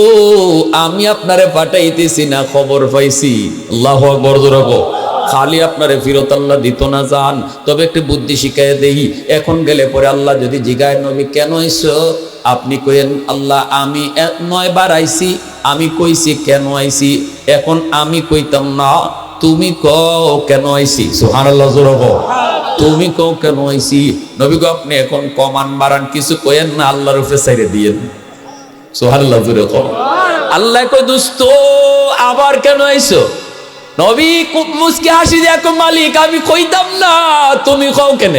আমি আপনারে পাঠাইতেছি না, খবর পাইছি। আল্লাহু আকবার। জোরে কও। খালি আপনারে ফিরত আল্লাহ দিত না জান, তবে একটু বুদ্ধি শিখায় দেই। এখন গেলে পরে আল্লাহ যদি জিগায় নবী কেন আইছো, আপনি কইেন আল্লাহ আমি 9 বার আইছি, আমি কইছি কেন আইছি। এখন আমি কইতাম না, তুমি কও কেন আইছি। সুবহানাল্লাহ। জোরে কও। তুমি কও কেন আইছি। নবী গো আপনি এখন কমান বাড়ান কিছু কইেন না, আল্লাহর উপরে ছেড়ে দিয়েন। সুবহানাল্লাহ। জোরে কও। আল্লাহ কই দোস্ত আবার কেন আইছো? নবী খুব মুস্কি হাসি দিয়ে কয় মালিক আমি কইতাম না, তুমি কও কেন?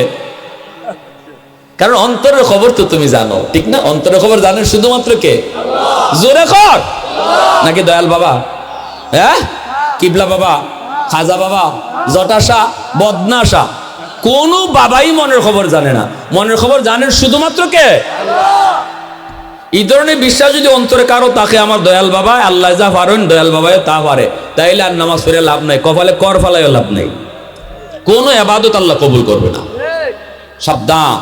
কারণ অন্তরের খবর তো তুমি জানো, ঠিক না? অন্তরের খবর জানেন শুধুমাত্র কে? আল্লাহ। জোরে কর। নাকি দয়াল বাবা, হ্যাঁ কিবলা বাবা, খাজা বাবা, জটাশা, বদনাশা, কোন বাবাই মনের খবর জানে না। মনের খবর জানেন শুধুমাত্র কে? আল্লাহ। এই ধরনের বিশ্বাস যদি অন্তরে কারো তাকে আমার দয়াল বাবা আল্লাহ যা পারেন দয়াল বাবা তা পারে, তাইলে আর নামাজ পড়ে লাভ নাই, কপালে কর ফালাই লাভ নাই। কোন ইবাদত আল্লাহ কবুল করবে না। সাবধান।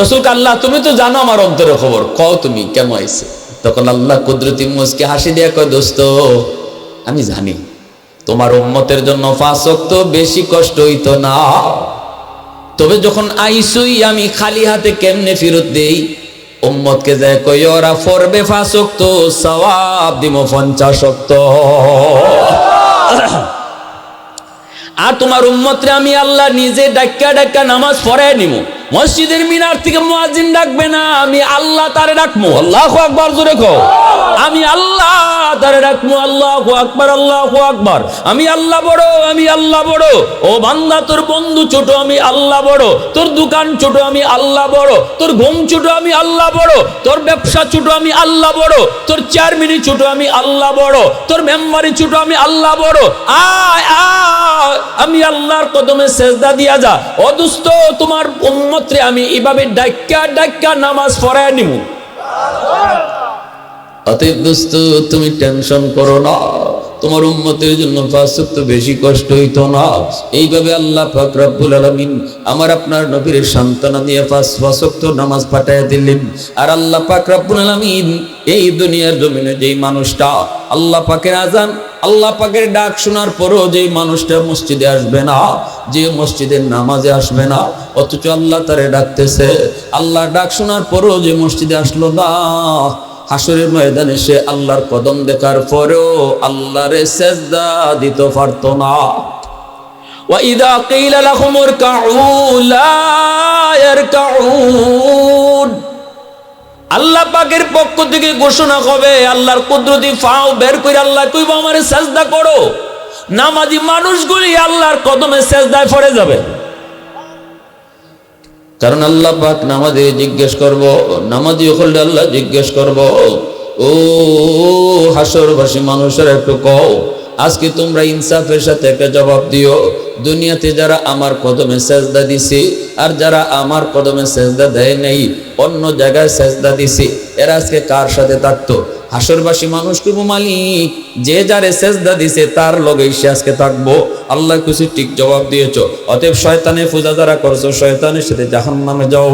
রাসূল আল্লাহ তুমি তো জানো আমার অন্তরের খবর, কও তুমি কেন আইছে। তখন আল্লাহ কুদরতি মুস্কি হাসি দিয়ে কয় দোস্ত আমি জানি তোমার উম্মতের জন্য 5 ওয়াক্ত বেশি কষ্ট হইতো না, তবে যখন আইসুই আমি খালি হাতে কেমনে ফেরত দেই। উম্মতকে যায় কই ওরা পড়বে 5 ওয়াক্ত সওয়াব দিমো 50 ওয়াক্ত। আর তোমার উম্মতরে আমি আল্লাহ নিজে ডাক্কা ডাক্কা নামাজ পড়ায় নিমু। মসজিদের মিনার থেকে মুয়াজ্জিন ডাকবে না, আমি আল্লাহ তারে ডাকমু। আল্লাহু আকবার, জোরে কও। আমি আল্লাহ তারে ডাকমু। আল্লাহু আকবার, আল্লাহু আকবার। আমি আল্লাহ বড়, আমি আল্লাহ বড়। ও বান্দা, তোর বন্ধু ছোট, আমি আল্লাহ বড়। তোর দোকান ছোট, আমি আল্লাহ বড়। তোর ঘুম ছোট, আমি আল্লাহ বড়। তোর ব্যবসা ছোট, আমি আল্লাহ বড়। তোর চেয়ারম্যানি ছোট, আমি আল্লাহ বড়। তোর মেম্বারি ছোট, আমি আল্লাহ বড়। আয় আয়, আমি আল্লাহর কদমে সেজদা দিয়া যা। ও দোস্ত, তোমার উম্মতরে আমি এভাবে ডাক্কা ডাক্কা নামাজ পড়ায় নিমু। অতএব দোস্ত, তুমি টেনশন করো না, তোমার উম্মতের জন্য 5 ওয়াক্ত বেশি কষ্ট হইতো না। এইভাবে আল্লাহ পাক রব্বুল আলামিন আমার আপনার নবীর সন্তান দিয়ে 5 ওয়াক্ত নামাজ পাঠায় দিলেন। আর আল্লাহ পাক রব্বুল আলামিন এই দুনিয়ার জমিনে যেই মানুষটা আল্লাহ পাকের আজান, আল্লাহ পাকের ডাক শোনার পরও যেই মানুষটা মসজিদে আসবে না, যে মসজিদের নামাজে আসবে না, অথচ আল্লাহ তারে ডাকতেছে, আল্লাহ ডাক শোনার পরও যে মসজিদে আসলো না, হাসরের ময়দানে সে আল্লাহর কদম দেখার পরেও আল্লাহরে সেজদা দিতে পারত না। ওয়া ইযা কিলা লাহুম ইরকাউ লা ইয়ারকাউন, আল্লাহ পাকের পক্ষ থেকে ঘোষণা হবে, আল্লাহর কুদরতি ফাও বের করে আল্লাহ কইবো আমারে সেজদা করো। নামাজি মানুষগুলি আল্লাহর কদমে সেজদায় পড়ে যাবে। কারণ আল্লাহ পাক নামাজে জিজ্ঞেস করব, নামাজি হলে আল্লাহ জিজ্ঞেস করব, ও হাসরবাসী মানুষেরা একটু কও, আজকে তোমরা ইনসাফের সাথে একটা জবাব দিও, দুনিয়াতে যারা আমার কদমে সেজদা দিছে আর যারা আমার কদমে সেজদা দেয় নাই, অন্য জায়গায় সেজদা দিছে, এরা আজকে কার সাথে থাকতো? হাসরবাসী মানুষ কইব, মালিক যে যারে সেজদা দিছে তার লগেই সে আজকে থাকবো। আল্লাহ কিছু ঠিক জবাব দিয়েছো। অতএব শয়তানের পূজা যারা করছো শয়তানের সাথে জাহান্নামে যাও,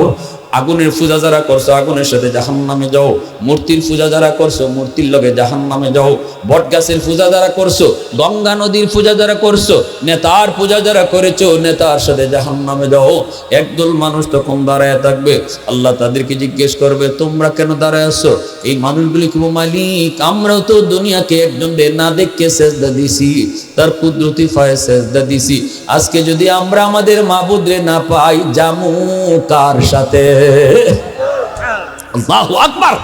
আগুনের পূজা যারা করছো আগুনের সাথে জাহান্নামে যাও, মূর্তির পূজা যারা করছো মূর্তির লগে জাহান্নামে যাও, বটগাছের পূজা যারা করছো, গঙ্গা নদীর পূজা যারা করছো, নেতার পূজা যারা করেছো নেতার সাথে জাহান্নামে যাও। একদল মানুষ তখন দাঁড়ায় থাকবে, আল্লাহ তাদেরকে জিজ্ঞেস করবে, তোমরা কেন দাঁড়ায় আছো? এই মানুষগুলি কি, মালিক আমরাও তো দুনিয়াকে একজন না দেখে সেজদা দিছি, তার কুদরতি ফায়ে সেজদা দিছি, আজকে যদি আমরা আমাদের মাবুদরে না পাই জামু কার সাথে? আল্লাহু আকবার।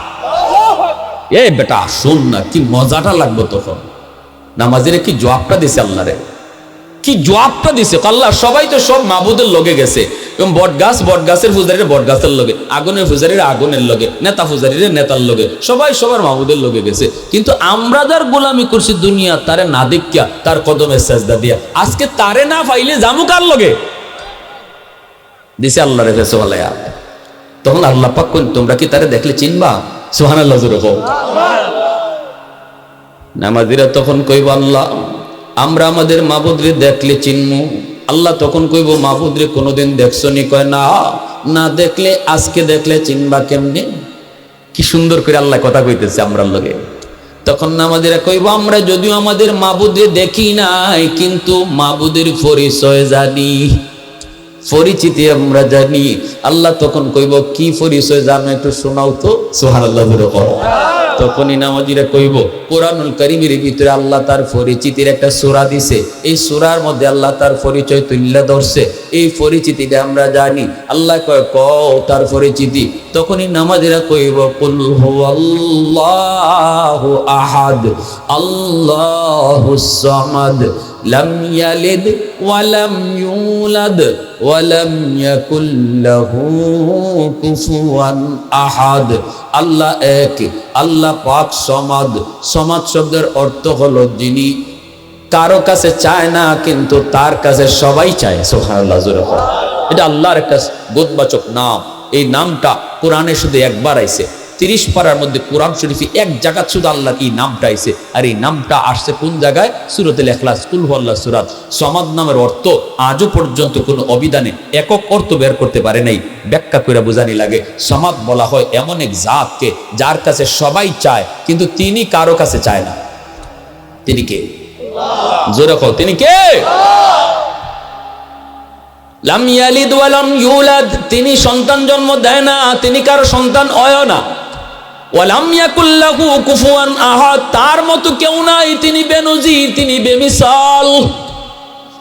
এই বেটা শুন না, কি মজাটা লাগবে তখন। নামাজিরে কি জবাবটা দিছে আল্লাহরে, কি জবাবটা দিছে। আল্লাহ সবাই তো সব মাবুদের লগে গেছে, বটগাছ বটগাছের পূজারীর বটগাছের লগে, আগুনের পূজারীর আগুনের লগে, নেতা পূজারীর নেতার লগে, সবাই সবার মাবুদের লগে গেছে। কিন্তু আমরা যার গোলামি করছি দুনিয়া, তারে না দেখিয়া তার কদমে সেজদা দিয়া, আজকে তারে না পাইলে জামু কার লগে? দিছে আল্লাহরে ফেসো বলায়া। তখন আল্লাহ পাক কইন, তোমরা কি তারে দেখলে চিনবা? সুবহানাল্লাহ জোরে কও। নামাজিরা তখন কইব, আল্লাহ আমরা আমাদের মাবুদরে দেখলে চিনমু। আল্লাহ তখন কইব, মাবুদরে কোনোদিন দেখছো নি? কয় না, না দেখলে আজকে দেখলে চিনবা কেমনে? কি সুন্দর করে আল্লাহ কথা কইতেছে আমরার লগে। তখন নামাজিরা কইব, আমরা যদিও আমাদের মাবুদরে দেখি নাই, কিন্তু মাবুদের পরিচয় জানি, পরিচিতি আমরা জানি। আল্লাহ তখন কইব, কি পরিচয় জানো একটু শোনাও তো। সুবহানাল্লাহ জোরে পড়ো। তখনই নামাজিরা কইব, কোরআনুল কারীমের ভিতরে আল্লাহ তার পরিচিতির একটা সূরা দিছে, এই সূরার মধ্যে আল্লাহ তার পরিচয় তুলে ধরছে, এই পরিচিতিটা আমরা জানি। আল্লাহ কয়, কও তার পরিচিতি। তখনই নামাজিরা কইব, কুল হুয়াল্লাহু আহাদ আল্লাহুস সামাদ লাম ইয়ালিদ ওয়া লাম ইউলাদ ওয়া লাম ইয়াকুল লাহু কুফুয়ান আহাদ। আল্লাহ এক, আল্লাহ পাক সমাদ। সমাদ শব্দের অর্থ হলো যিনি কারো কাছে চায় না, কিন্তু তার কাছে সবাই চায়। সুবহানাল্লাহ জোরে পড়ো। এটা আল্লাহর একটা বোধবাচক নাম। এই নামটা কোরআনে শুধু একবার আইছে, 30 পারার মধ্যে কোরআন শরীফে এক জায়গা শুধু আল্লাহ এই নামটা আইছে। আর এই নামটা আসছে কোন জায়গায়? সূরাতুল ইখলাস, কুল হুয়াল্লাহু সূরা। সমাদ নামের অর্থ আজও পর্যন্ত কোনো অভিধানে একক অর্থ বের করতে পারে নাই। ব্যাখ্যা করে বোঝানি লাগে, সমাদ বলা হয় এমন এক জাতকে যার কাছে সবাই চায়, কিন্তু তিনি কারো কাছে চায় না। তিনি কে? জোরে কও, তিনি কে? লাম ইয়ালিদ ওয়া লাম ইউলাদ, তিনি সন্তান জন্ম দেয় না, তিনি কারো সন্তান হয় না। ওয়া লাম ইয়াকুল লাহু কুফুয়ান আহাদ, তার মতো কেউ নাই, তিনি বেনজির, তিনি বেমিসাল।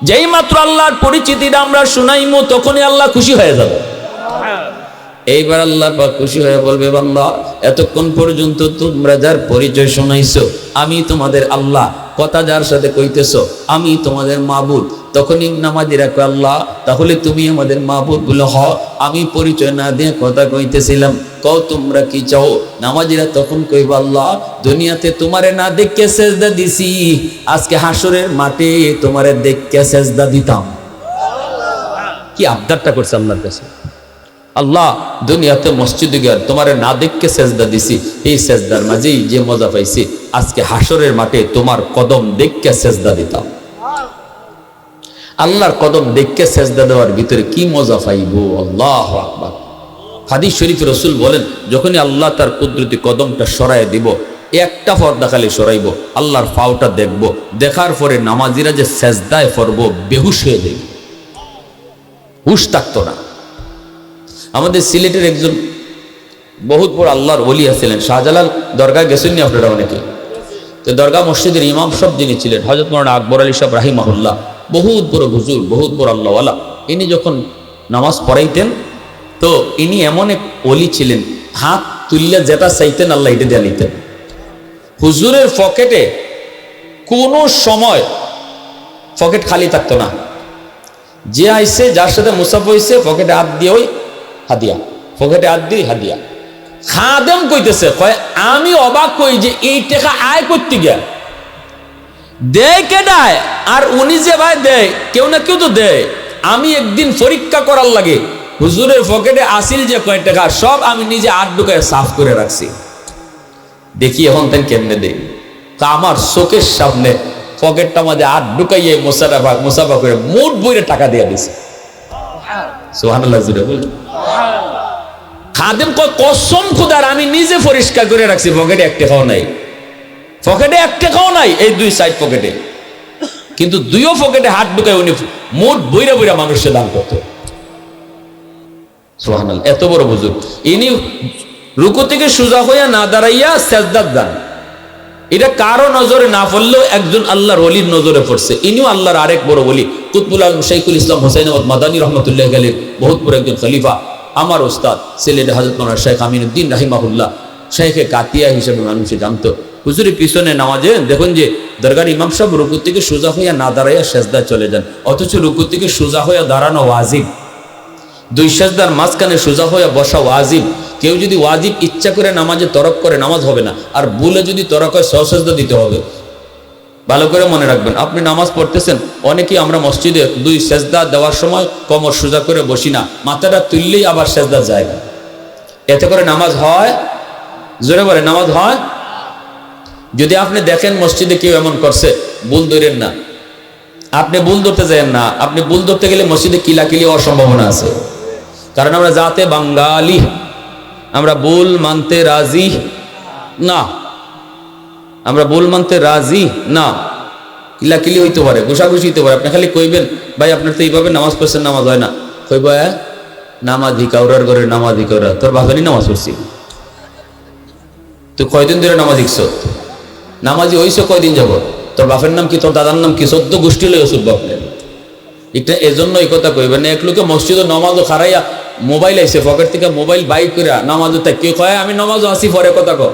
যেই মাত্র আল্লাহর পরিচিতিটা আমরা শুনাইমু তখনই আল্লাহ খুশি হয়ে যাবে। এইবার আল্লাহ পাক খুশি হয়ে বলবে, বান্দা এতক্ষণ পর্যন্ত তোমরা যার পরিচয় শোনাইছো আমি তোমাদের আল্লাহ, কথা যার সাথে কইতেছো আমি তোমাদের মাবুদ, তখনই নামাজিরা কয় আল্লাহ তাহলে তুমি আমাদের মাবুদ বলে হ, আমি পরিচয় না দিয়ে কথা কইতেছিলাম, কও তোমরা কি চাও? নামাজিরা তখন কইবা আল্লাহ দুনিয়াতে তোমারে না দেখে সেজদা দিছি, আজকে হাসরের মাঠে তোমারে দেখে সেজদা দিতাম। কি আবদারটা করছে আল্লাহর কাছে, আল্লাহ দুনিয়াতে মসজিদে গিয়ে তোমারে না দেখে সেজদা দিছি, এই সেজদার মাঝেই যে মজা পাইছি আজকে হাসরের মাঠে তোমার কদম দেখে সেজদা দিতাম। আল্লাহর কদম দেখে সেজদা দেওয়ার ভিতরে কি মজা পাইব, আল্লাহু আকবার। হাদিস শরীফ রাসূল বলেন যখনই আল্লাহ তার কুদরতি কদমটা সরায় দিব, একটা পর্দা খালি সরাইব, আল্লাহর পাওটা দেখব, দেখার পরে নামাজিরা যে সেজদায় পড়ব বেহুশ হয়ে যাবে, হুশ থাকতো না। আমাদের সিলেটের একজন বহুত বড় আল্লাহর ওলি আছিলেন, শাহজালাল দরগা গেছেন নি আপনারা অনেকে? তো দরগা মসজিদের ইমাম সব যিনি ছিলেন হযরত মাওলানা আকবর আলী সাহেব রাহিমাহুল্লাহ, বহুত বড় হুজুর, বহুত বড় আল্লাহওয়ালা। ইনি যখন নামাজ পড়াইতেন তো ইনি এমন এক ওলি ছিলেন, হাত তুললে যেটা চাইতেন আল্লাহ এটা দিয়ে নিতেন। হুজুরের পকেটে কোনো সময় পকেট খালি থাকতো না, যে আইসে যার সাথে মুসাফা হইছে পকেটে হাত দিয়ে ওই হাদিয়া, পকেটে হাত দিয়ে হাদিয়া। খাদেম কইতেছে, কয় আমি অবাক কই যে এই টাকা আয় করতে গিয়া দেয় কে দেয়, আর উনি যে ভাই দেয় কেউ না কেউ তো দেয়। আমি একদিন পরীক্ষা করার লাগে হুজুরের পকেটে আসিল যে কয় টাকা সব আমি নিজে হাত ঢুকায় সাফ করে রাখছি, দেখি এখন তেন কেমনে দেয়। তা আমার চোখের সামনে পকেটটা মাঝে হাত ঢুকাইয়ে মুসাফা করে মোট বইরে টাকা দিয়ে দিছে। সুবহানাল্লাহ জুড়ে বলেন। খাদেম কয় কসম খুদার আমি নিজে পরিষ্কার করে রাখছি, পকেটে এক টাকাও নাই, পকেটে এক টাকাও নাই, এই দুই সাইড পকেটে, কিন্তু দুইও পকেটে হাত ঢুকায় উনি মোট বইরা বইরা মানুষের দান করতো। সুবহানাল্লাহ, এত বড় বুজুর্গ। ইনি রুকু থেকে সোজা হইয়া না দাঁড়াইয়া সেজদার দান, এটা কারো নজরে না পড়লেও একজন আল্লাহর ওলির নজরে পড়ছে। ইনিও আল্লাহর আরেক বড় ওলি, কুতুবুল আলম শাইখুল ইসলাম হুসাইন আহমদ মাদানী রহমতুল্লাহ আলাইহি, বহুত বড় একজন খলিফা। আমার ওস্তাদ সিলেটে হযরত মাওলানা শেখ আমিনউদ্দিন রাহিমাহুল্লাহ, শেখে কাতিয়া হিসেবে মানুষে জানতো। হুজুরের পিছনে নামাজে দেখুন যে দরগার ইমাম সাহেব রুকু থেকে সোজা হইয়া না দাঁড়াইয়া সেজদায় চলে যান, অথচ রুকু থেকে সোজা হইয়া দাঁড়ানো ওয়াজিব, দুই সেজদার মাঝখানে সোজা হইয়া বসা ওয়াজিব। কেউ যদি ওয়াজিব ইচ্ছা করে নামাজে তরক করে নামাজ হবে না, আর ভুলে যদি তরক হয় সহসেজদা দিতে হবে। ভালো করে মনে রাখবেন, আপনি নামাজ পড়তেছেন, অনেকেই আমরা মসজিদে দুই সেজদা দেওয়ার সময় কোমর সোজা করে বসি না, মাথাটা তুললেই আবার সেজদা যায়, এতে করে নামাজ হয়? জোরে বলে নামাজ হয়? যদি আপনি দেখেন মসজিদে কেউ এমন করছে, ভুল ধরেন না, আপনি ভুল ধরতে যাবেন না। আপনি ভুল ধরতে গেলে মসজিদে কিলাকিলি হওয়ার সম্ভাবনা আছে, কারণ আমরা জাতে বাঙালি, আমরা ভুল মানতে রাজি না, আমরা ভুল মানতে রাজি না। কিলাকিলি হইতে পারে, ঘুষাঘুষি হইতে পারে। আপনি খালি কইবেন ভাই আপনার তো এইভাবে নামাজ পড়ছেন, নামাজ হয় না। কইব নামাজি কাউরার ঘরে নামাজি কাউরা, তোর বাগানি নামাজ পড়ছি, তুই কয়দিন ধরে নামাজ শিখছ, নামাজি হইছ কয়দিন যাব, তোর বাপের নাম কি, তোর দাদার নাম কি, 14 গোষ্ঠী লই ওষুধ বাপের। এটা এজন্য এই কথা কইবেন, এক লোকে মসজিদে নামাজও খারাইয়া মোবাইল আইসে পকেট থেকে মোবাইল বাইক করে নামাজও তাই কে কয় আমি নামাজও আসি পরে কথা কো,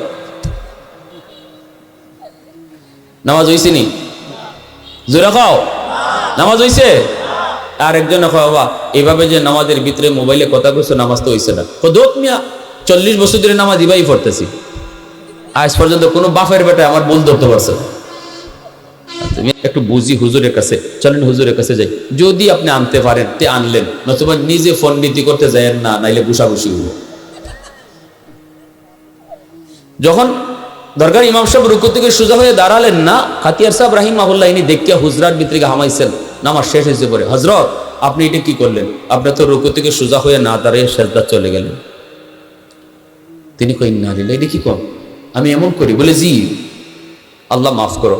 নামাজ হইছে নি? জোরে খাও নামাজ হইছে? আর একজন বাবা এইভাবে যে নামাজের ভিতরে মোবাইলে কথা কইছো, নামাজ তো হইছে না। দোক মিয়া 40 বছর ধরে নামাজ ইবাই পড়তেছি, আজ পর্যন্ত কোনো বাপের বেটা আমার ভুল ধরতে পারছে না। তুমি একটু বুঝি হুজুরের কাছে, চলেন হুজুরের কাছে যাই, যদি আপনি আনতে পারেন তে আনলেন, নতুবা নিজে ফোন নীতি করতে যায়েন না, নাইলে ঘুষাঘুষি হইব। যখন দরগার ইমাম সাহেব রুকু থেকে সোজা হয়ে দাঁড়ালেন না, খাতিয়ার সাহেব রাহিমাহুল্লাহ ইনি দেখিয়া হুজরার ভিতরে হামাইছেন, নামাজ শেষ হয়েছে পরে, হযরত আপনি এটা কি করলেন, আপনি তো রুকু থেকে সোজা হয়ে না দাঁড়িয়ে সেজদা চলে গেলেন। তিনি কই না দিলে এটা কি কম, আমি এমন করি? বলে জি, আল্লাহ মাফ করো।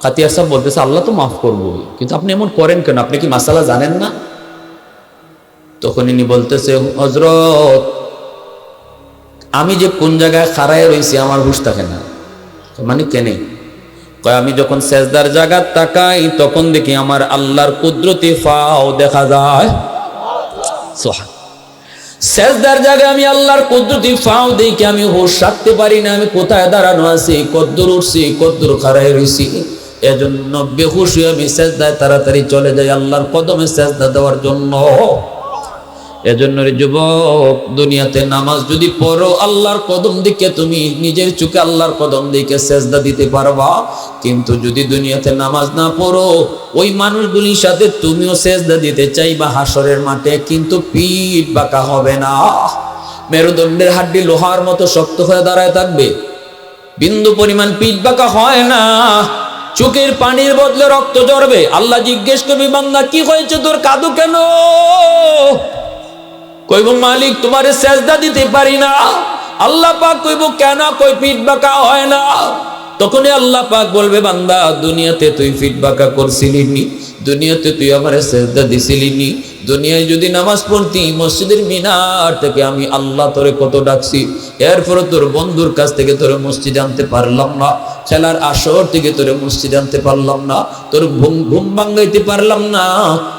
খাতিয়ার সাহেব বলতেছে আল্লাহ তো মাফ করবো, কিন্তু আপনি এমন করেন কেন, আপনি কি মাসালা জানেন না? তখন ইনি বলতেছে, হযরত আমি যে কোন জায়গায় খাড়ায় রয়েছি আমার হুঁশ থাকে না। মানে কেনে? কয় আমি যখন সেজদার জায়গা তাকাই তখন দেখি আমার আল্লাহর কুদরতি ফাও দেখা যায়। সুবহান। সেজদার জায়গায় আমি আল্লাহর কুদরতি ফাও দেখি আমি হুঁশ রাখতে পারি না, আমি কোথায় দাঁড়ানো আছি, কদ্দুর উঠছি, কদ্দুর খাড়ায় রয়েছি। এজন্য বেহুশ হয়ে আমি সেজদায় তাড়াতাড়ি চলে যাই আল্লাহর কদমে সেজদা দেওয়ার জন্য। এজন্য রে যুবক, দুনিয়াতে নামাজ যদি পড়ো আল্লাহর কদম দিকে তুমি নিজের চোখে আল্লাহর কদম দিকে সেজদা দিতে পারবা, কিন্তু যদি দুনিয়াতে নামাজ না পড়ো ওই মানুষগুলির সাথে তুমিও সেজদা দিতে চাইবা হাসরের মাঠে, কিন্তু পিঠ বাঁকা হবে না। মেরুদণ্ডের হাড্ডি লোহার মতো শক্ত হয়ে দাঁড়ায় থাকবে, বিন্দু পরিমাণ পিঠ বাঁকা হয় না। চোখের পানির বদলে রক্ত ঝরবে। আল্লাহ জিজ্ঞেস করবে, বান্দা কি হয়েছে তোর, কাঁদো কেন? কইব মালিক তোমারে সেজদা দিতে পারি না। আল্লাহ পাক কইব কেন? কই পিঠ বাঁকা হয় না। তখনই আল্লাহ পাক বলবে, বান্দা দুনিয়াতে তুই পিঠ বাঁকা করছিলি নি, দুনিয়াতে তুই আমারে সেজদা দিছিলি নি, দুনিয়ায় যদি নামাজ পড়তি মসজিদের মিনার থেকে আমি আল্লাহ তোরে কত ডাকছি, এরপরে তোর বন্ধুর কাছ থেকে তোরে মসজিদে আনতে পারলাম না, খেলার আসর থেকে তোরে মসজিদে আনতে পারলাম না, তোর ঘুম ভাঙাইতে পারলাম না,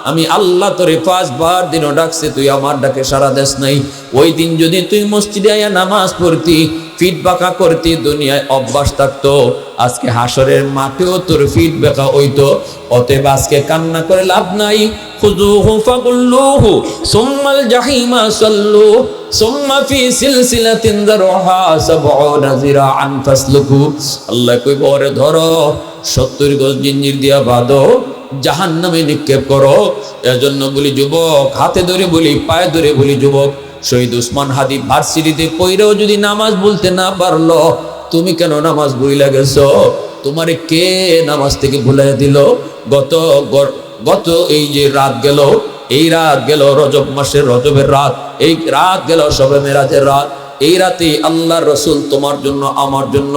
আমি আল্লাহ তোরে 5 বার দিনও ডাকছে, তুই আমার ডাকে সাড়া দেস নাই। ওই দিন যদি তুই মসজিদে আয়া নামাজ পড়তি, ফিট বাঁকা করতি, দুনিয়ায় অভ্যাস থাকতো, আজকে হাসরের মাঠেও তোর ফিট বাঁকা হইতো। অতএব আজকে কান্না করে লাভ নাই। খুযুহু ফাগুল্লুহু সুম্মাল জাহিমা সাল্লু সুম্মা ফি সিলসিলাতিন যারউহা ৭০ যিরাআন ফাসলুকু। আল্লাহ কইব, ওরে ধরো ৭০ গজ জিঞ্জির দিয়া বাঁধো, জাহান্নামে নিক্ষেপ করো। এজন্য বলি যুবক, হাতে ধরে বলি, পায়ে ধরে বলি যুবক, শহীদ উসমান হাদি ভার্সিটিতে পড়েও যদি নামাজ বলতে না পারলো, তুমি কেন নামাজ ভুইলা গেছো? তোমারে কে নামাজ থেকে ভুলাই দিল? গত এই যে রাত গেল, এই রাত গেল রজব মাসের রজবের রাত, এই রাত গেল শবে মেরাজের রাত। এই রাতে আল্লাহর রাসূল তোমার জন্য আমার জন্য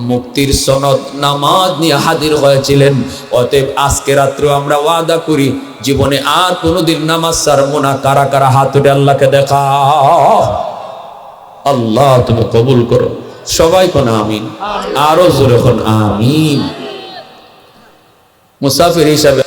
মুক্তির সনদ নামাজ নিয়ে হাজির হয়েছিলেন। অতএব আজকে রাত্রে আমরা ওয়াদা করি জীবনে আর কোনোদিন নামাজ ছাড়বো না। কারা কারা হাত উঠে আল্লাহকে দেখা? আল্লাহ তুমি কবুল করো। সবাই কোন আমিন, আরো জোরে কোন আমিন। মুসাফির হিসাবে